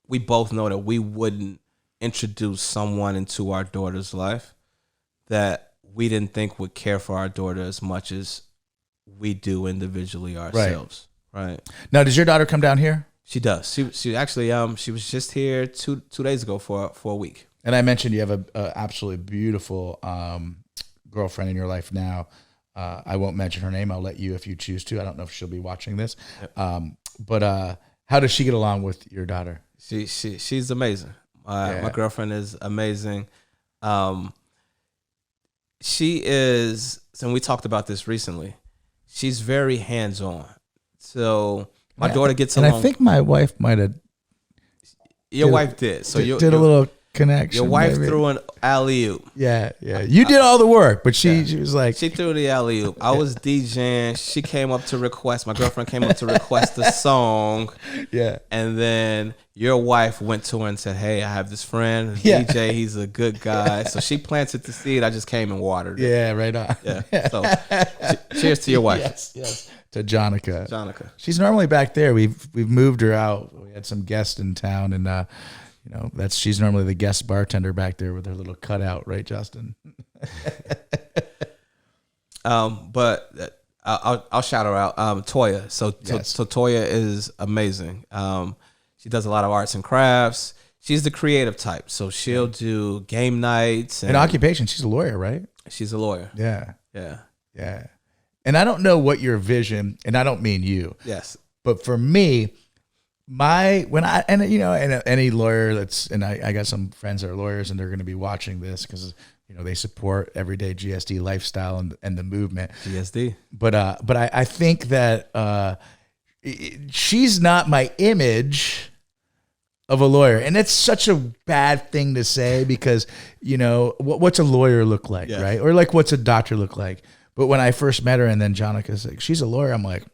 we both know that we wouldn't introduce someone into our daughter's life that we didn't think would care for our daughter as much as we do individually ourselves. Right. Now, does your daughter come down here? She does. She actually she was just here two days ago for a week. And I mentioned you have a absolutely beautiful girlfriend in your life now. I won't mention her name. I'll let you if you choose to. I don't know if she'll be watching this. Yep. But how does she get along with your daughter? She's amazing. My girlfriend is amazing. She is, and we talked about this recently, she's very hands-on. So my daughter gets along. And I think my wife might have. Your wife did. So did a little connection. Your wife maybe. threw an alley-oop. Yeah. You did all the work, but she was like, She threw the alley-oop. I was DJing. She came up to request. My girlfriend came up to request a song. yeah. And then your wife went to her and said, hey, I have this friend, Yeah. DJ. He's a good guy. So she planted the seed. I just came and watered it. Yeah, right on. Yeah. So cheers to your wife. Yes. To Jonica. Jonica. She's normally back there. We've moved her out. We had some guests in town, and she's normally the guest bartender back there with her little cutout, right, Justin? But I'll shout her out. Toya. So Toya is amazing. She does a lot of arts and crafts. She's the creative type. So she'll do game nights. In occupation, she's a lawyer, right? She's a lawyer. Yeah. Yeah. And I don't know what your vision, and I don't mean you. Yes. But for me, any lawyer I got some friends that are lawyers, and they're going to be watching this because they support everyday GSD lifestyle and the movement. GSD. But I think that she's not my image of a lawyer, and it's such a bad thing to say because what's a lawyer look like, right? Or like what's a doctor look like? But when I first met her, and then Jonica's like, she's a lawyer, I'm like,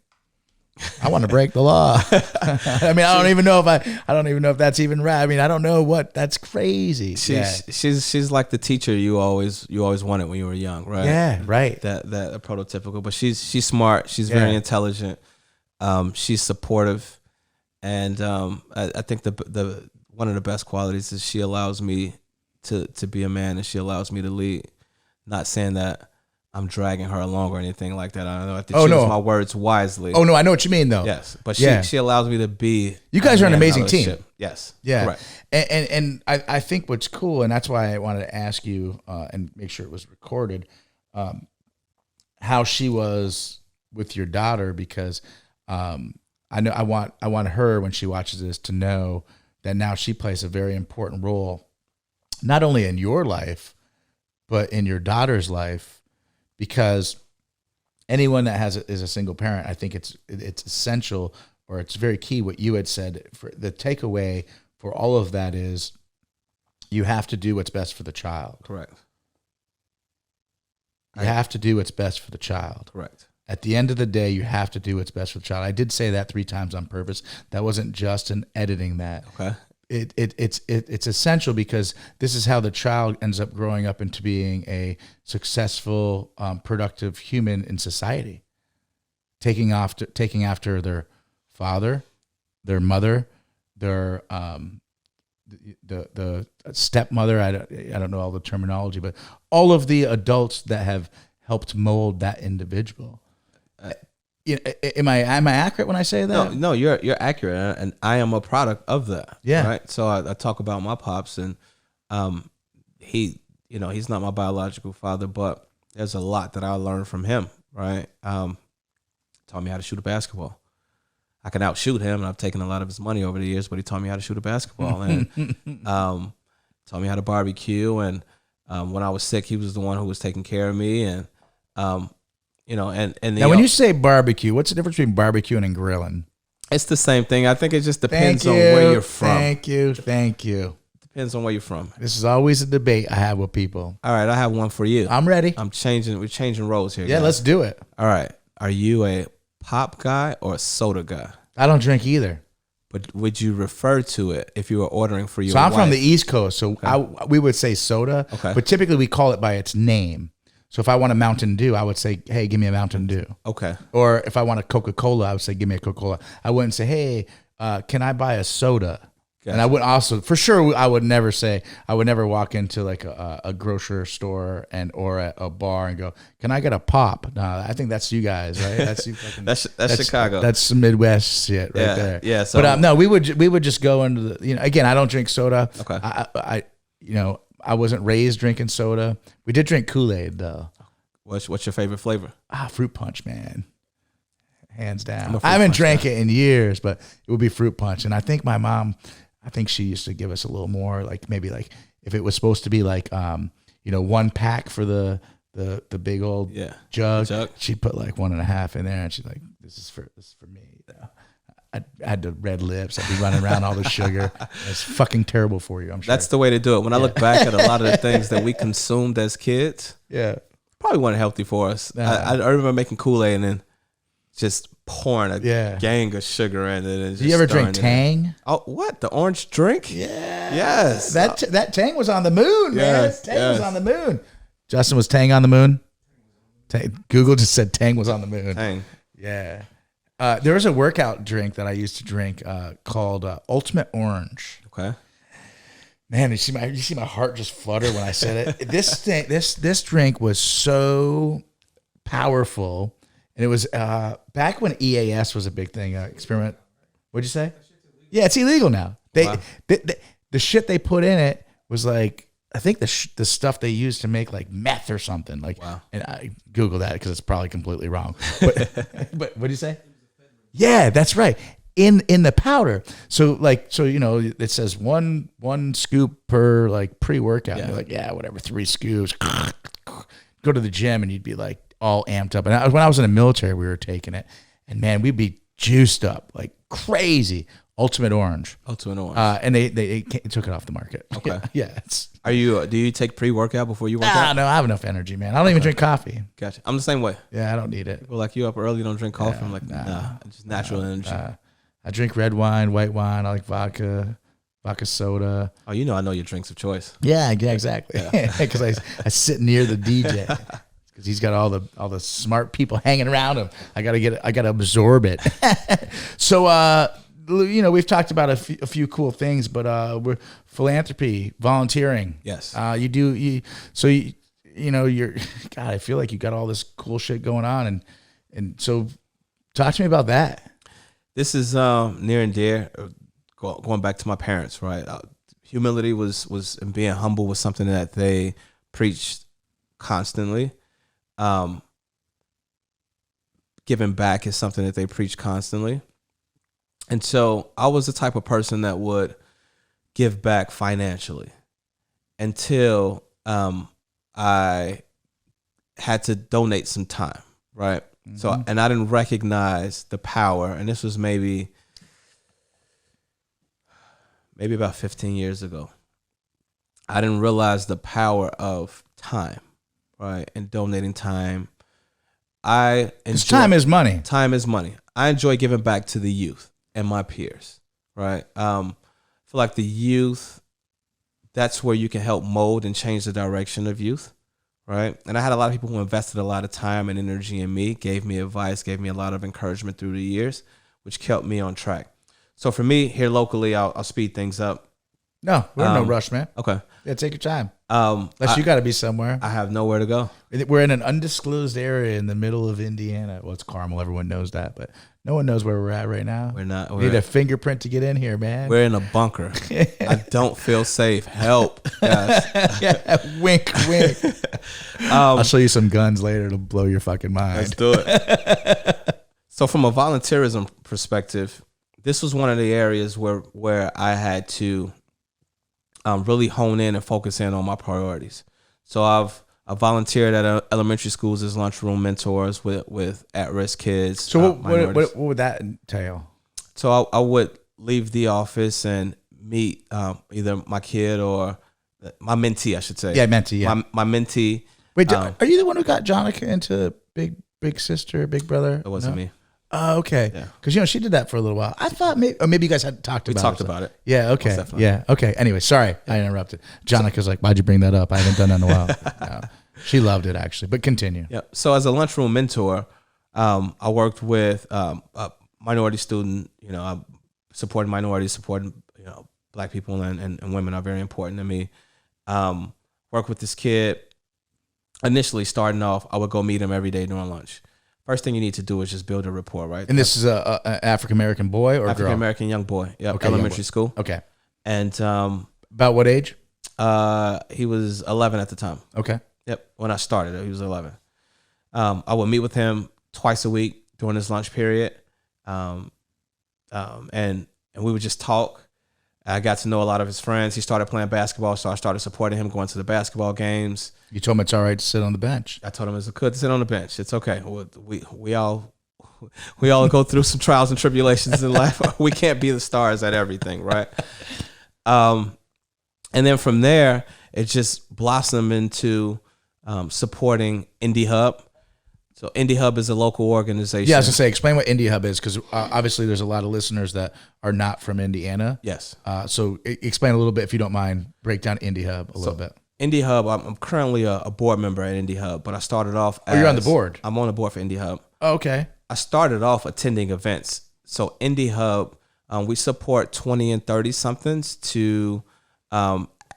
I want to break the law. I mean, I don't even know if that's even right. I mean, I don't know that's crazy. She's like the teacher you always wanted when you were young, right? Yeah, right. That prototypical, but she's smart. She's very intelligent. She's supportive, and I think the one of the best qualities is she allows me to be a man, and she allows me to lead. Not saying that I'm dragging her along or anything like that. I don't know. I have to choose my words wisely. Oh no, I know what you mean though. Yes, but she allows me to be. You guys are an amazing team. Yes. Yeah. Correct. And I think what's cool, and that's why I wanted to ask you and make sure it was recorded, how she was with your daughter, because I know I want her, when she watches this, to know that now she plays a very important role, not only in your life, but in your daughter's life. Because anyone that is a single parent, I think it's essential, or it's very key what you had said. For the takeaway for all of that is you have to do what's best for the child. Correct. You have to do what's best for the child. Correct. At the end of the day, you have to do what's best for the child. I did say that 3 times on purpose. That wasn't just in editing that. Okay. It's essential, because this is how the child ends up growing up into being a successful, productive human in society, taking after their father, their mother, their the stepmother. I don't know all the terminology, but all of the adults that have helped mold that individual. Am I accurate when I say that? No, you're accurate, and I am a product of that. Yeah. Right. So I talk about my pops, and he's not my biological father, but there's a lot that I learned from him. Right. Taught me how to shoot a basketball. I can outshoot him, and I've taken a lot of his money over the years, but he taught me how to shoot a basketball, and taught me how to barbecue. And when I was sick, he was the one who was taking care of me, and now when you say barbecue, what's the difference between barbecuing and grilling? It's the same thing. I think it just depends on where you're from. Thank you. Depends on where you're from. This is always a debate I have with people. All right, I have one for you. I'm ready. We're changing roles here. Yeah, guys. let's do it. All right. Are you a pop guy or a soda guy? I don't drink either. But would you refer to it if you were ordering for your So I'm wife? from the East Coast, so we would say soda, but typically we call it by its name. So if I want a Mountain Dew, I would say, hey, give me a Mountain Dew. Okay. Or if I want a Coca-Cola, I would say, give me a Coca-Cola. I wouldn't say, hey, can I buy a soda? Gotcha. And I would also, for sure, I would never walk into like a grocery store or at a bar and go, can I get a pop? No, I think that's you guys, right? That's you fucking, that's Chicago. That's some Midwest shit right there. Yeah. So, but no, we would just go into the, again, I don't drink soda. Okay. I wasn't raised drinking soda. We did drink Kool-Aid though. What's your favorite flavor? Fruit punch, man. Hands down. I haven't drank it in years, but it would be fruit punch. And I think my mom, she used to give us a little more, like maybe like if it was supposed to be like, 1 pack for the big old jug, she'd put like 1.5 in there, and she's like, this is for me. I had the red lips. I'd be running around all the sugar. It's fucking terrible for you, I'm sure. That's the way to do it. When I look back at a lot of the things that we consumed as kids, probably weren't healthy for us. I remember making Kool-Aid and then just pouring a gang of sugar in it. And do you ever drink Tang? Oh, what? The orange drink? Yeah. Yes. That Tang was on the moon, Yes, man. Tang was on the moon. Justin, was Tang on the moon? Google just said Tang was on the moon. Tang. Yeah. There was a workout drink that I used to drink called Ultimate Orange. Okay. Man, you see my heart just flutter when I said it. This drink was so powerful, and it was back when EAS was a big thing. Experiment. What'd you say? Yeah, it's illegal now. The shit they put in it was like, I think the stuff they used to make like meth or something. Like, and I Googled that because it's probably completely wrong. But what did you say? Yeah, that's right. In the powder. So it says one scoop per like pre-workout. Yeah. You're like, whatever, 3 scoops. Go to the gym and you'd be like all amped up. And when I was in the military, we were taking it, and man, we'd be juiced up like crazy. Ultimate Orange. And they took it off the market. Okay. Yeah. Do you take pre-workout before you work out? No, I have enough energy, man. I don't even drink coffee. Gotcha. I'm the same way. Yeah, I don't need it. People like you up early, don't drink coffee. I'm like, nah, just natural energy. I drink red wine, white wine. I like vodka soda. Oh, I know your drinks of choice. Yeah, exactly. Because I sit near the DJ because he's got all the smart people hanging around him. I gotta absorb it. So we've talked about a few cool things, but we're philanthropy, volunteering. Yes. You're God, I feel like you got all this cool shit going on, and so talk to me about that. This is near and dear. Going back to my parents, right? Humility was and being humble was something that they preached constantly. Giving back is something that they preach constantly. And so I was the type of person that would give back financially until I had to donate some time, right? Mm-hmm. So, and I didn't recognize the power, and this was maybe about 15 years ago. I didn't realize the power of time, right? And donating time. Time is money. Time is money. I enjoy giving back to the youth and my peers, right? I feel like the youth, that's where you can help mold and change the direction of youth, right? And I had a lot of people who invested a lot of time and energy in me, gave me advice, gave me a lot of encouragement through the years, which kept me on track. So for me, here locally, I'll speed things up. No, we're in no rush, man. Okay. Yeah, take your time. Unless you got to be somewhere. I have nowhere to go. We're in an undisclosed area in the middle of Indiana. Well, it's Carmel. Everyone knows that, but no one knows where we're at right now. We're not. We need a fingerprint to get in here, man. We're in a bunker. I don't feel safe. Help, guys. Yeah, wink, wink. I'll show you some guns later to blow your fucking mind. Let's do it. So from a volunteerism perspective, this was one of the areas where I had to really hone in and focus in on my priorities. So I volunteered at elementary schools as lunchroom mentors with at-risk kids. So what would that entail? So I would leave the office and meet either my kid or my mentee, I should say. Yeah, mentee. Yeah, my mentee. Wait, are you the one who got Jonica into Big Sister, Big Brother? It wasn't me. Oh, okay. Because she did that for a little while. I thought maybe you guys had talked about it. We talked about it. Yeah. Okay. Yeah. Okay. Anyway, sorry I interrupted. Jonica's like, why'd you bring that up? I haven't done that in a while. No, she loved it actually. But continue. Yeah. So as a lunchroom mentor, I worked with a minority student. I supporting minorities, supporting Black people and women are very important to me. Work with this kid. Initially, starting off, I would go meet him every day during lunch. First thing you need to do is just build a rapport, right? And this is an African-American boy or African-American young boy. Yeah, okay, elementary school. Okay. And about what age? He was 11 at the time. Okay. Yep. When I started, he was 11. I would meet with him twice a week during his lunch period, and we would just talk. I got to know a lot of his friends. He started playing basketball, so I started supporting him going to the basketball games. You told him it's all right to sit on the bench. I told him it's good to sit on the bench. It's okay. We all we all go through some trials and tribulations in life. We can't be the stars at everything, right? And then from there, it just blossomed into supporting Indy Hub. So Indy Hub is a local organization. Yeah, I was going to say, explain what Indy Hub is, because obviously there's a lot of listeners that are not from Indiana. Yes. So explain a little bit, if you don't mind, break down Indy Hub a little bit. Indy Hub, I'm currently a board member at Indy Hub, but I started off as... Oh, you're on the board? I'm on the board for Indy Hub. Oh, okay. I started off attending events. So Indy Hub, we support 20 and 30-somethings to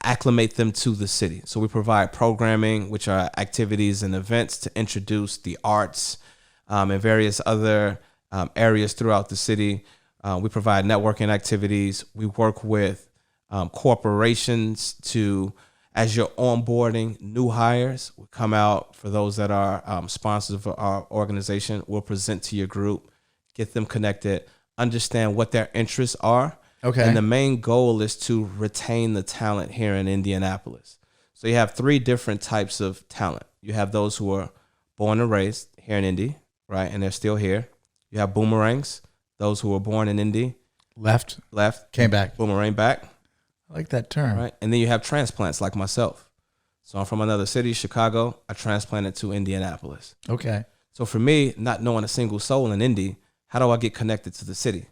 acclimate them to the city. So we provide programming, which are activities and events to introduce the arts and various other areas throughout the city. We provide networking activities. We work with corporations to, as you're onboarding new hires, we come out for those that are sponsors of our organization. We'll present to your group, get them connected, understand what their interests are. Okay. And the main goal is to retain the talent here in Indianapolis. So you have 3 different types of talent. You have those who are born and raised here in Indy, right? And they're still here. You have boomerangs, those who were born in Indy. Left, came back. Boomerang back. I like that term. Right. And then you have transplants like myself. So I'm from another city, Chicago. I transplanted to Indianapolis. Okay. So for me, not knowing a single soul in Indy, how do I get connected to the city?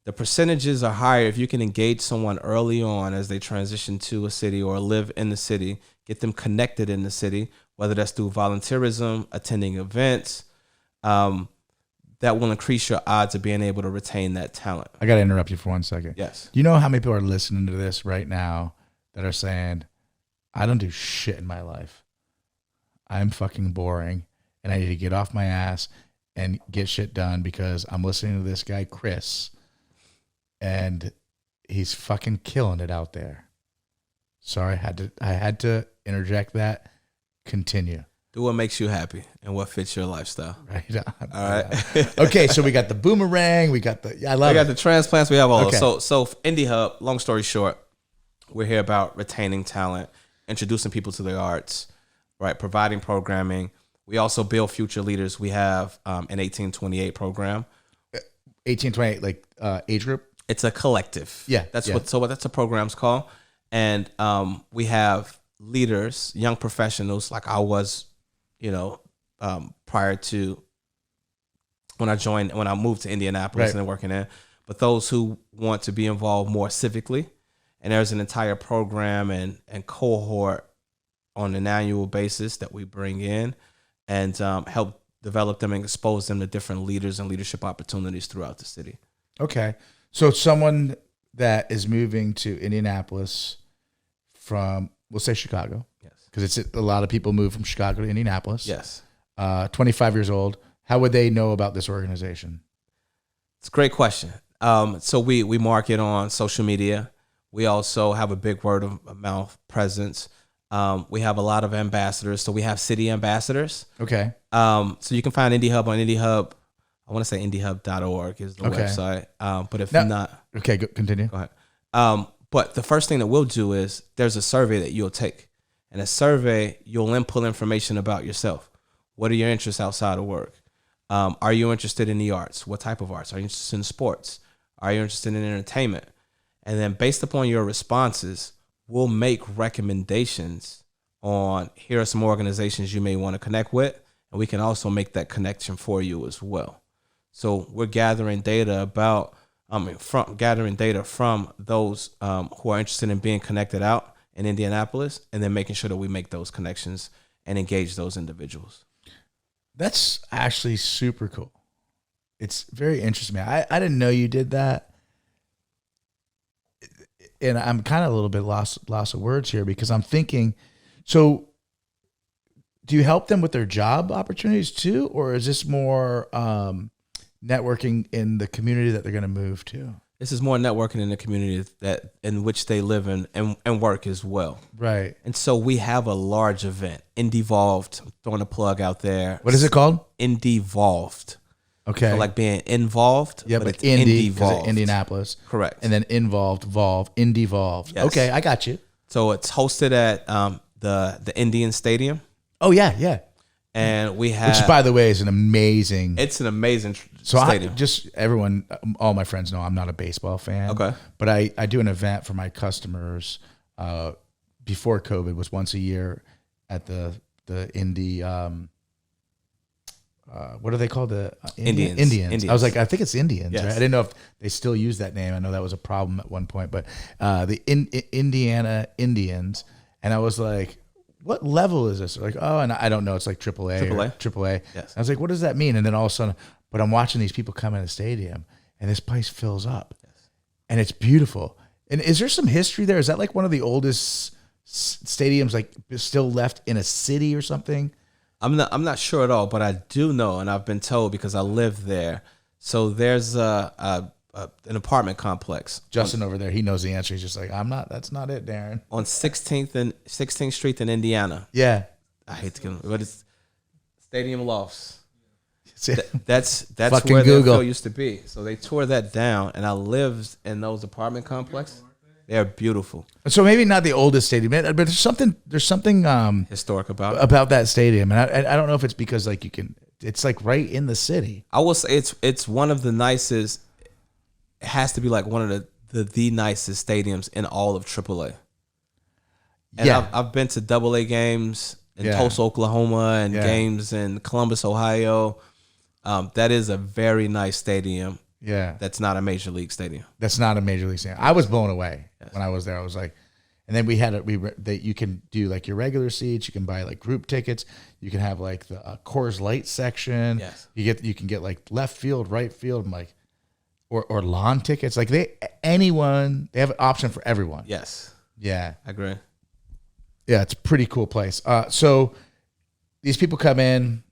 The percentages are higher if you can engage someone early on as they transition to a city or live in the city, get them connected in the city, whether that's through volunteerism, attending events, that will increase your odds of being able to retain that talent. I got to interrupt you for 1 second. Yes. Do you know how many people are listening to this right now that are saying, I don't do shit in my life. I'm fucking boring and I need to get off my ass and get shit done because I'm listening to this guy, Chris, and he's fucking killing it out there. Sorry, I had to interject that. Continue. Do what makes you happy and what fits your lifestyle. Right on. All right. Okay, so we got the boomerang. We got the... I love it. We got the transplants. We have all Okay. those. So Indy Hub, long story short, we're here about retaining talent, introducing people to the arts, right? Providing programming. We also build future leaders. We have an 1828 program. 1828, like age group? It's a collective. Yeah. That's yeah. what that's a program's called. And we have leaders, young professionals like I was, prior to when I moved to Indianapolis Right. and working there. But those who want to be involved more civically, and there's an entire program and cohort on an annual basis that we bring in and help develop them and expose them to different leaders and leadership opportunities throughout the city. Okay. So someone that is moving to Indianapolis from, we'll say Chicago. Yes. Because it's a lot of people move from Chicago to Indianapolis. Yes. 25 years old. How would they know about this organization? It's a great question. So we market on social media. We also have a big word of mouth presence. We have a lot of ambassadors. So we have city ambassadors. Okay. So you can find Indy Hub on Indy Hub. I want to say indyhub.org is the Okay. website. But if Now- not, Okay, continue. go ahead. But the first thing that we'll do is there's a survey that you'll take. In a survey, you'll input information about yourself. What are your interests outside of work? Are you interested in the arts? What type of arts? Are you interested in sports? Are you interested in entertainment? And then based upon your responses, we'll make recommendations on here are some organizations you may want to connect with. And we can also make that connection for you as well. So we're gathering data from those who are interested in being connected out in Indianapolis, and then making sure that we make those connections and engage those individuals. That's actually super cool. It's very interesting, man. I didn't know you did that. And I'm kind of a little bit lost of words here because I'm thinking, so do you help them with their job opportunities too? Or is this more networking in the community that they're going to move to? This is more networking in the community that in which they live in and work as well. Right. And so we have a large event, Indevolved. I'm throwing a plug out there. What is it called? Indevolved. Okay. So like being involved. Yeah, but it's Indy, 'cause of Indevolved. Indianapolis. Correct. And then involved, Indevolved. Yes. Okay, I got you. So it's hosted at the Indian Stadium. Oh, yeah, yeah. And we have, which by the way is an amazing. it's an amazing So stadium. all my friends know I'm not a baseball fan. Okay. But I do an event for my customers before COVID was once a year at the Indy. What are they called? The Indians. I was like, I think it's Indians. Yes. Right? I didn't know if they still use that name. I know that was a problem at one point, but the Indiana Indians. And I was like, what level is this? They're like, oh, and I don't know. It's like AAA. AAA. Yes. I was like, what does that mean? And then all of a sudden, but I'm watching these people come in the stadium, and this place fills up, and it's beautiful. And is there some history there? Is that like one of the oldest stadiums, like still left in a city or something? I'm not sure at all, but I do know, and I've been told because I live there. So there's an apartment complex. Justin over there, he knows the answer. He's just like, that's not it, Darin. On 16th Street in Indiana. Yeah. I hate to get, but it's Stadium Lofts. That's That's Fucking where the Google. field used to be. So they tore that down, and I lived in those apartment complexes. They're beautiful. So maybe not the oldest stadium, but there's something Historic about it. about that stadium, and I don't know if it's because like it's like right in the city. I will say it's one of the nicest. It has to be like one of the nicest stadiums in all of AAA. And Yeah. I've been to AA games in Yeah. Tulsa, Oklahoma, and Yeah. games in Columbus, Ohio. That is a very nice stadium. Yeah. That's not a major league stadium. That's not a major league stadium. I was blown away when I was there. I was like, and then we had that you can do like your regular seats. You can buy like group tickets. You can have like the Coors Light section. Yes. You can get like left field, right field, and like or lawn tickets. Like they have an option for everyone. Yes, Yeah. I agree. Yeah, it's a pretty cool place. So these people come in,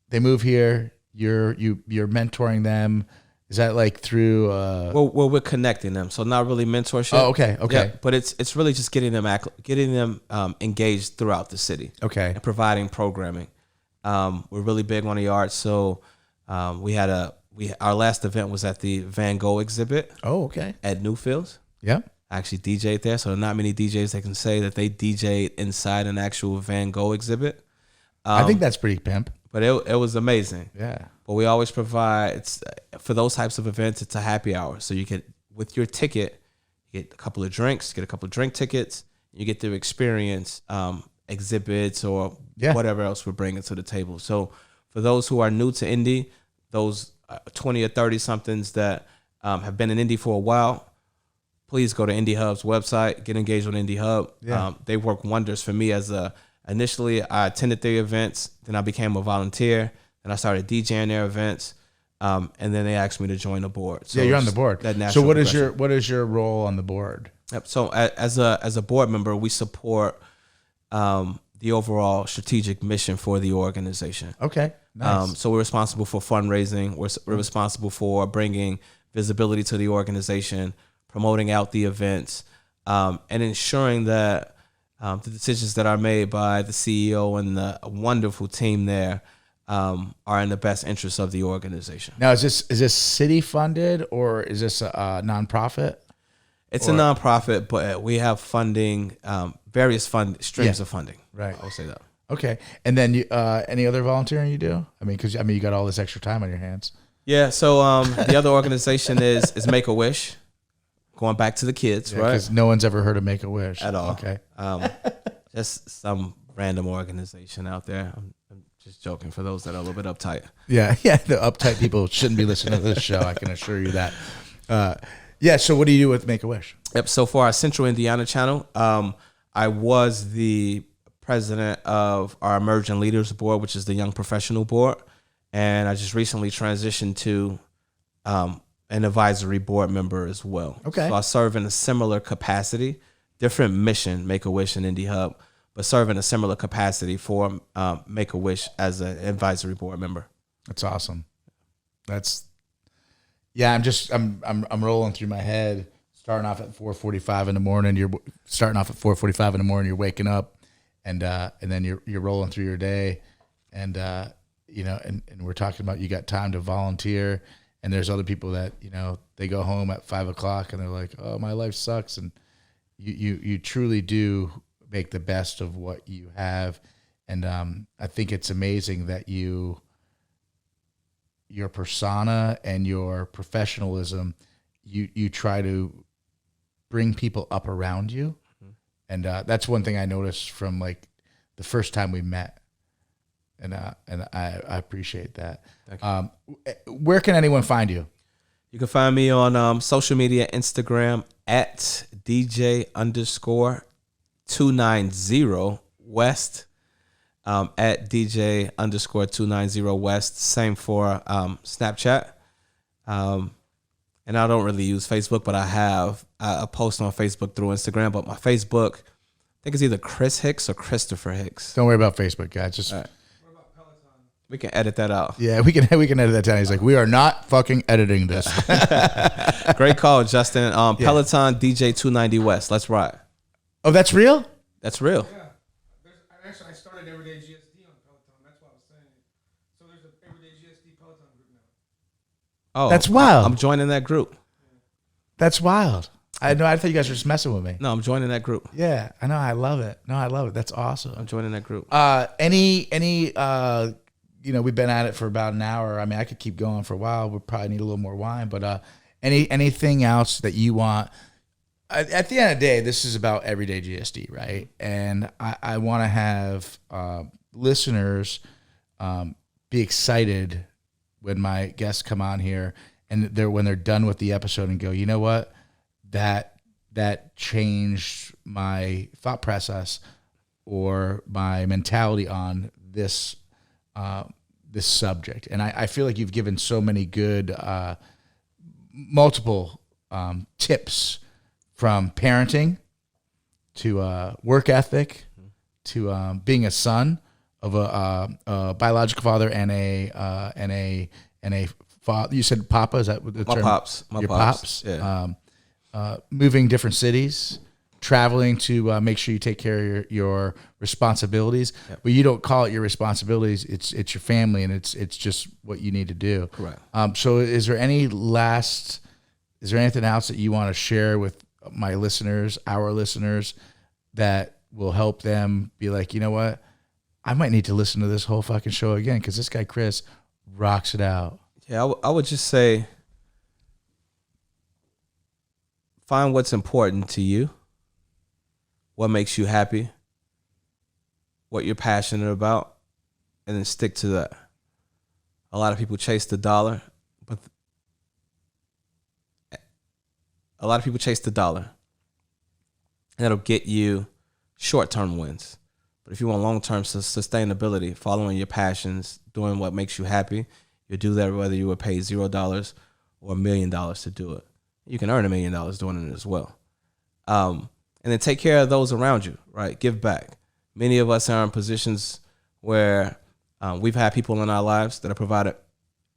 they move here. You're mentoring them. Is that like through? Well, we're connecting them, so not really mentorship. Oh, okay. Yeah, but it's really just getting them engaged throughout the city. Okay. And providing programming. We're really big on the arts, so our last event was at the Van Gogh exhibit Oh, okay. at Newfields. Yeah. I actually DJ'd there, so there are not many DJs that can say that they DJ'd inside an actual Van Gogh exhibit. I think that's pretty pimp. But it was amazing. Yeah. But we always provide, for those types of events, it's a happy hour. So you get, with your ticket, you get a couple of drinks, get a couple of drink tickets, you get to experience exhibits or whatever else we're bringing to the table. So for those who are new to Indy, those 20 or 30 somethings that have been in Indy for a while, please go to Indy Hub's website, get engaged with Indy Hub. Yeah. They work wonders for me initially I attended their events, then I became a volunteer, and I started DJing their events, and then they asked me to join the board. So Yeah, you're on the board. That So natural what is progression. your role on the board? Yep. So as a board member, we support the overall strategic mission for the organization. Okay. Nice. So we're responsible for fundraising. We're responsible for bringing visibility to the organization, promoting out the events, and ensuring that the decisions that are made by the CEO and the wonderful team there are in the best interest of the organization. Now, is this city funded or is this a nonprofit? It's a nonprofit, but we have funding, various streams of funding. Right. I would say that. Okay. And then you, any other volunteering you do? I mean, because you got all this extra time on your hands. Yeah. So the other organization is Make-A-Wish. Going back to the kids, right? Because no one's ever heard of Make-A-Wish. At all. Okay. Just some random organization out there. I'm just joking for those that are a little bit uptight. Yeah. Yeah. The uptight people shouldn't be listening to this show. I can assure you that. Yeah. So what do you do with Make-A-Wish? Yep. So for our Central Indiana channel, I was the president of our Emerging Leaders Board, which is the Young Professional Board. And I just recently transitioned to an advisory board member as well. Okay. So I serve in a similar capacity, different mission, Make-A-Wish and Indy Hub, but serve in a similar capacity for Make-A-Wish as an advisory board member. That's awesome. I'm rolling through my head, starting off at 4:45 in the morning. You're starting off at 4:45 in the morning. You're waking up, and then you're rolling through your day, and we're talking about you got time to volunteer. And there's other people that, they go home at 5 o'clock and they're like, oh, my life sucks. And you truly do make the best of what you have. And I think it's amazing that your persona and your professionalism, you try to bring people up around you. And that's one thing I noticed from like the first time we met. And I appreciate that. Where can anyone find you? You can find me on social media, Instagram at DJ_290 West. At DJ_290 West. Same for Snapchat. And I don't really use Facebook, but I post on Facebook through Instagram. But my Facebook, I think it's either Chris Hicks or Christopher Hicks. Don't worry about Facebook, guys. Just right. We can edit that out. Yeah, we can edit that down. He's like, we are not fucking editing this. Great call, Justin. Peloton DJ290 West. Let's ride. Oh, that's real? That's real. Yeah. Actually, I started Everyday GSD on Peloton. That's what I was saying. So there's an Everyday GSD Peloton group now. Oh, that's wild. I'm joining that group. That's wild. I thought you guys were just messing with me. No, I'm joining that group. Yeah, I know. I love it. That's awesome. I'm joining that group. We've been at it for about an hour. I mean, I could keep going for a while. We'll probably need a little more wine, but anything else that you want? At the end of the day, this is about Everyday GSD, right? And I want to have listeners be excited when my guests come on here and when they're done with the episode and go, you know what? That changed my thought process or my mentality on this subject. And I feel like you've given so many good multiple tips, from parenting to work ethic to being a son of a biological father and a father. You said papa, is that the term? Pops. Your pops. Yeah. Moving different cities, traveling to make sure you take care of your responsibilities. Yep. But you don't call it your responsibilities. It's your family, and it's just what you need to do. Correct. So is there anything else that you want to share with my listeners, our listeners, that will help them be like, you know what? I might need to listen to this whole fucking show again because this guy, Chris, rocks it out. Yeah, I would just say find what's important to you, what makes you happy, what you're passionate about, and then stick to that. A lot of people chase the dollar, and that'll get you short-term wins. But if you want long-term sustainability, following your passions, doing what makes you happy, you'll do that whether you were paid $0 or $1 million to do it. You can earn $1 million doing it as well. And then take care of those around you, right? Give back. Many of us are in positions where we've had people in our lives that have provided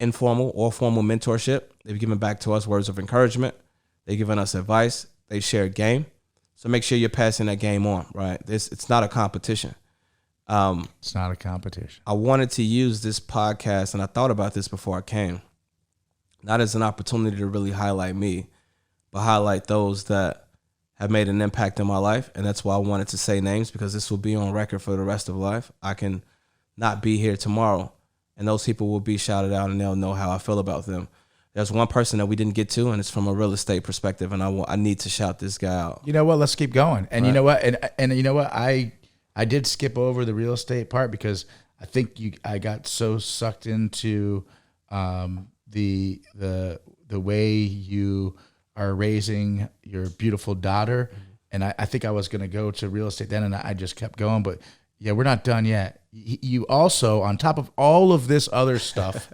informal or formal mentorship. They've given back to us words of encouragement. They've given us advice. They shared game. So make sure you're passing that game on, right? It's not a competition. It's not a competition. I wanted to use this podcast, and I thought about this before I came, not as an opportunity to really highlight me, but highlight those that have made an impact in my life. And that's why I wanted to say names, because this will be on record for the rest of life. I can not be here tomorrow, and those people will be shouted out, and they'll know how I feel about them. There's one person that we didn't get to, and it's from a real estate perspective, and I need to shout this guy out. You know what? Let's keep going. And right. You know what? And you know what? I did skip over the real estate part because I think I got so sucked into the way you are raising your beautiful daughter, and I think I was going to go to real estate then, and I just kept going. But yeah, we're not done yet. You also, on top of all of this other stuff.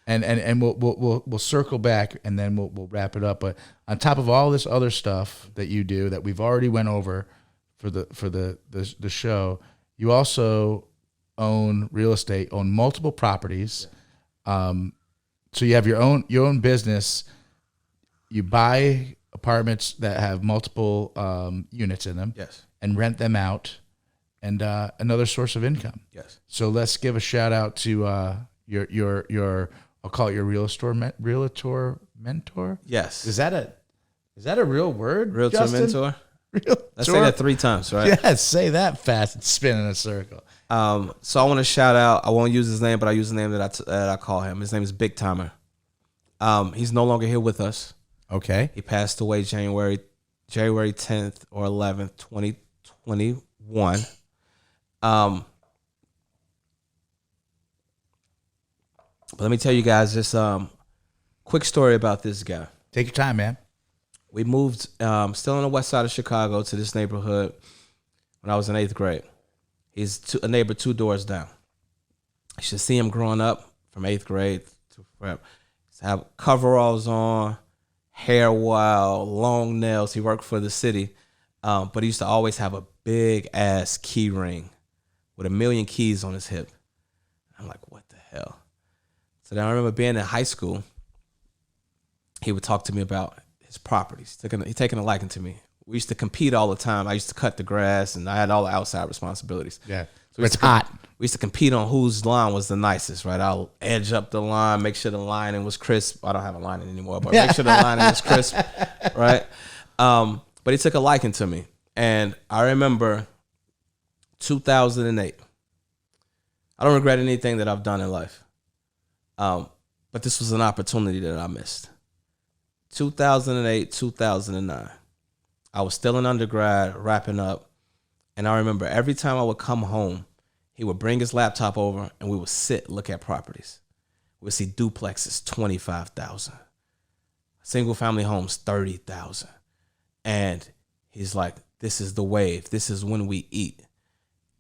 And we'll circle back, and then we'll wrap it up. But on top of all this other stuff that you do that we've already went over for the show, you also own real estate, own multiple properties. So you have your own business. You buy apartments that have multiple units in them, yes, and rent them out, and another source of income. Yes. So let's give a shout out to your I'll call it your realtor mentor. Yes. Is that a real word? Realtor Justin? mentor. Let's say that 3 times, right? Yes, say that fast and spin in a circle. So I want to shout out. I won't use his name, but I use the name that I call him. His name is Big Timer. He's no longer here with us. Okay. He passed away January 10th or 11th, 2021. But let me tell you guys this quick story about this guy. Take your time, man. We moved, still on the west side of Chicago, to this neighborhood when I was in 8th grade. He's a neighbor 2 doors down. You should see him growing up from 8th grade to forever. He have coveralls on, hair wild, long nails. He worked for the city, but he used to always have a big ass key ring with 1 million keys on his hip. I'm like, what the hell? So then I remember being in high school. He would talk to me about his properties. He taking a liking to me. We used to compete all the time. I used to cut the grass, and I had all the outside responsibilities. Yeah. So It's hot. We used to compete on whose line was the nicest, right? I'll edge up the line, make sure the lining was crisp. I don't have a lining anymore, but make sure the lining was crisp, right? But he took a liking to me. And I remember 2008. I don't regret anything that I've done in life. But this was an opportunity that I missed. 2008, 2009. I was still in undergrad, wrapping up. And I remember every time I would come home, he would bring his laptop over and we would sit, look at properties. We'd see duplexes, 25,000. Single family homes, 30,000. And he's like, this is the wave. This is when we eat.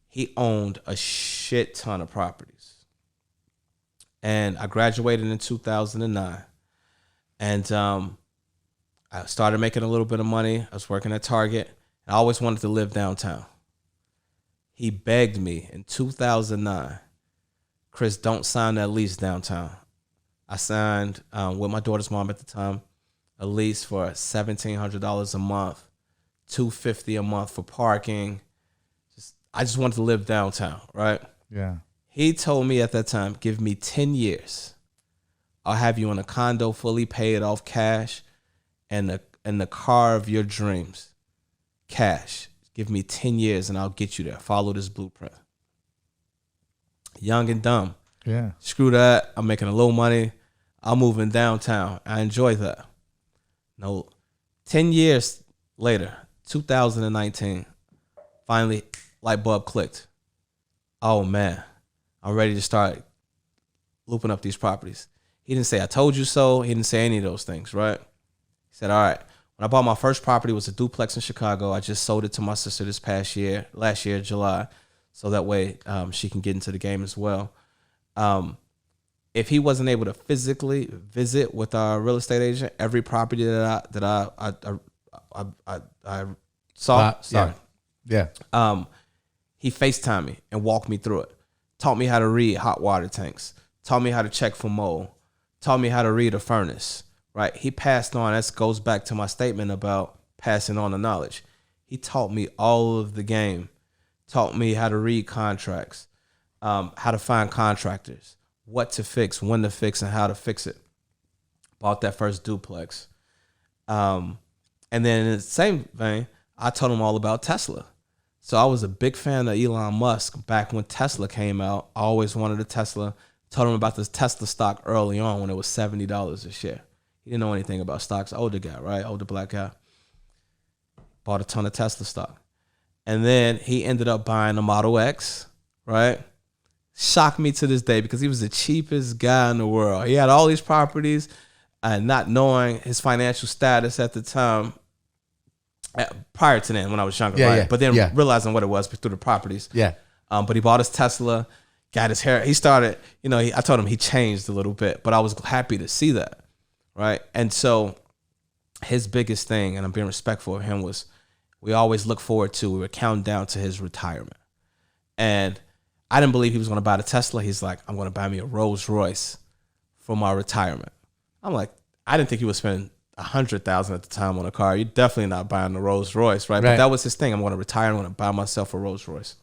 He owned a shit ton of properties. And I graduated in 2009. And I started making a little bit of money. I was working at Target. I always wanted to live downtown. He begged me in 2009, Chris, don't sign that lease downtown. I signed with my daughter's mom at the time a lease for $1,700 a month, $250 a month for parking. I just wanted to live downtown, right? Yeah. He told me at that time, give me 10 years. I'll have you in a condo fully paid off, cash, and the car of your dreams, cash. Give me 10 years and I'll get you there. Follow this blueprint. Young and dumb. Yeah. Screw that. I'm making a little money. I'm moving downtown. I enjoy that. No, 10 years later, 2019, finally, light bulb clicked. Oh, man. I'm ready to start looping up these properties. He didn't say, I told you so. He didn't say any of those things, right? He said, all right. When I bought my first property, it was a duplex in Chicago. I just sold it to my sister last year, July, so that way she can get into the game as well. If he wasn't able to physically visit with our real estate agent, every property that I saw, Yeah. he FaceTimed me and walked me through it. Taught me how to read hot water tanks. Taught me how to check for mold. Taught me how to read a furnace. Right, he passed on. That goes back to my statement about passing on the knowledge. He taught me all of the game. Taught me how to read contracts, how to find contractors, what to fix, when to fix, and how to fix it. Bought that first duplex, and then in the same vein, I told him all about Tesla. So I was a big fan of Elon Musk back when Tesla came out. I always wanted a Tesla. Told him about this Tesla stock early on when it was $70 a share. He didn't know anything about stocks. Older guy, right? Older black guy. Bought a ton of Tesla stock. And then he ended up buying a Model X, right? Shocked me to this day because he was the cheapest guy in the world. He had all these properties and not knowing his financial status at the time, prior to then when I was younger, right? Yeah, but then yeah. realizing what it was through the properties. Yeah. But he bought his Tesla, got his hair. He started, I told him he changed a little bit, but I was happy to see that. Right. And so his biggest thing, and I'm being respectful of him, was we always look forward to, we were counting down to his retirement. And I didn't believe he was going to buy the Tesla. He's like, I'm going to buy me a Rolls Royce for my retirement. I'm like, I didn't think he would spend $100,000 at the time on a car. You're definitely not buying a Rolls Royce, right? But that was his thing. I'm going to retire. I'm going to buy myself a Rolls Royce.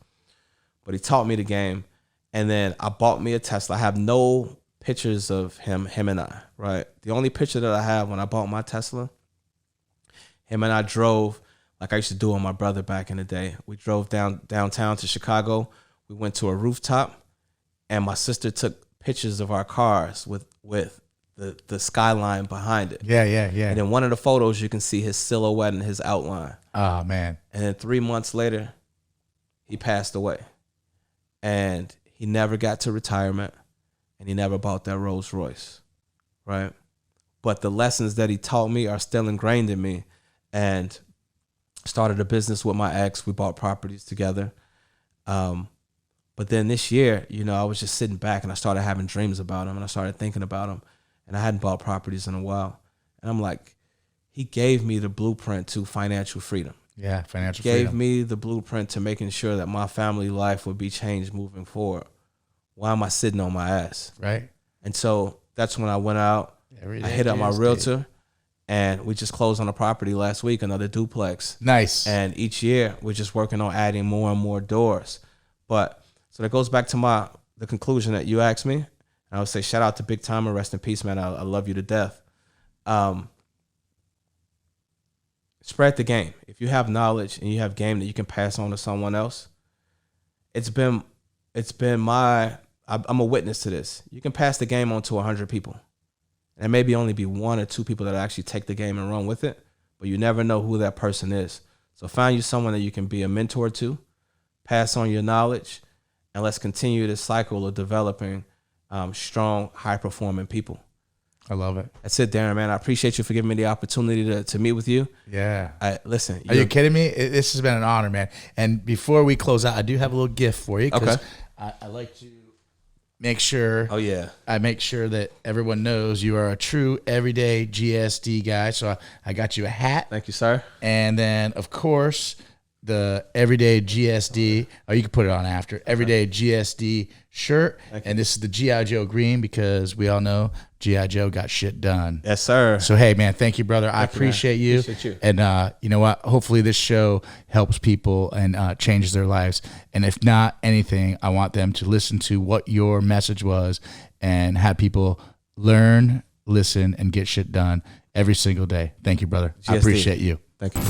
But he taught me the game. And then I bought me a Tesla. I have no pictures of him and I, right? The only picture that I have when I bought my Tesla, him and I drove like I used to do with my brother back in the day. We drove downtown to Chicago. We went to a rooftop, and my sister took pictures of our cars with the skyline behind it. Yeah. And in one of the photos, you can see his silhouette and his outline. Oh, man. And then 3 months later, he passed away. And he never got to retirement, and he never bought that Rolls Royce, right? But the lessons that he taught me are still ingrained in me. And started a business with my ex. We bought properties together. But then this year, you know, I was just sitting back and I started having dreams about him, and I started thinking about him, and I hadn't bought properties in a while. And I'm like, he gave me the blueprint to financial freedom. Yeah, financial Gave freedom. me the blueprint to making sure that my family life would be changed moving forward. Why am I sitting on my ass? Right. And so that's when I went out. I hit up my realtor, and we just closed on a property last week, another duplex. Nice. And each year we're just working on adding more and more doors. But so that goes back to the conclusion that you asked me. And I would say shout out to Big Time and rest in peace, man. I love you to death. Spread the game. If you have knowledge and you have game that you can pass on to someone else, I'm a witness to this. You can pass the game on to 100 people. And maybe only be 1 or 2 people that actually take the game and run with it, but you never know who that person is. So find you someone that you can be a mentor to, pass on your knowledge, and let's continue this cycle of developing strong, high-performing people. I love it. That's it, Darin, man. I appreciate you for giving me the opportunity to meet with you. Yeah. Listen. Are you kidding me? This has been an honor, man. And before we close out, I do have a little gift for you. Okay. I like to make sure. Oh, yeah. I make sure that everyone knows you are a true everyday GSD guy. So I got you a hat. Thank you, sir. And then, of course, the everyday GSD. Oh, you can put it on after. Everyday GSD shirt. And this is the G.I. Joe green, because we all know G.I. Joe got shit done. Yes, sir. So, hey, man, thank you, brother. I appreciate you. Appreciate you. And you know what? Hopefully this show helps people and changes their lives. And if not anything, I want them to listen to what your message was and have people learn, listen, and get shit done every single day. Thank you, brother. I GSD. appreciate you. Thank you.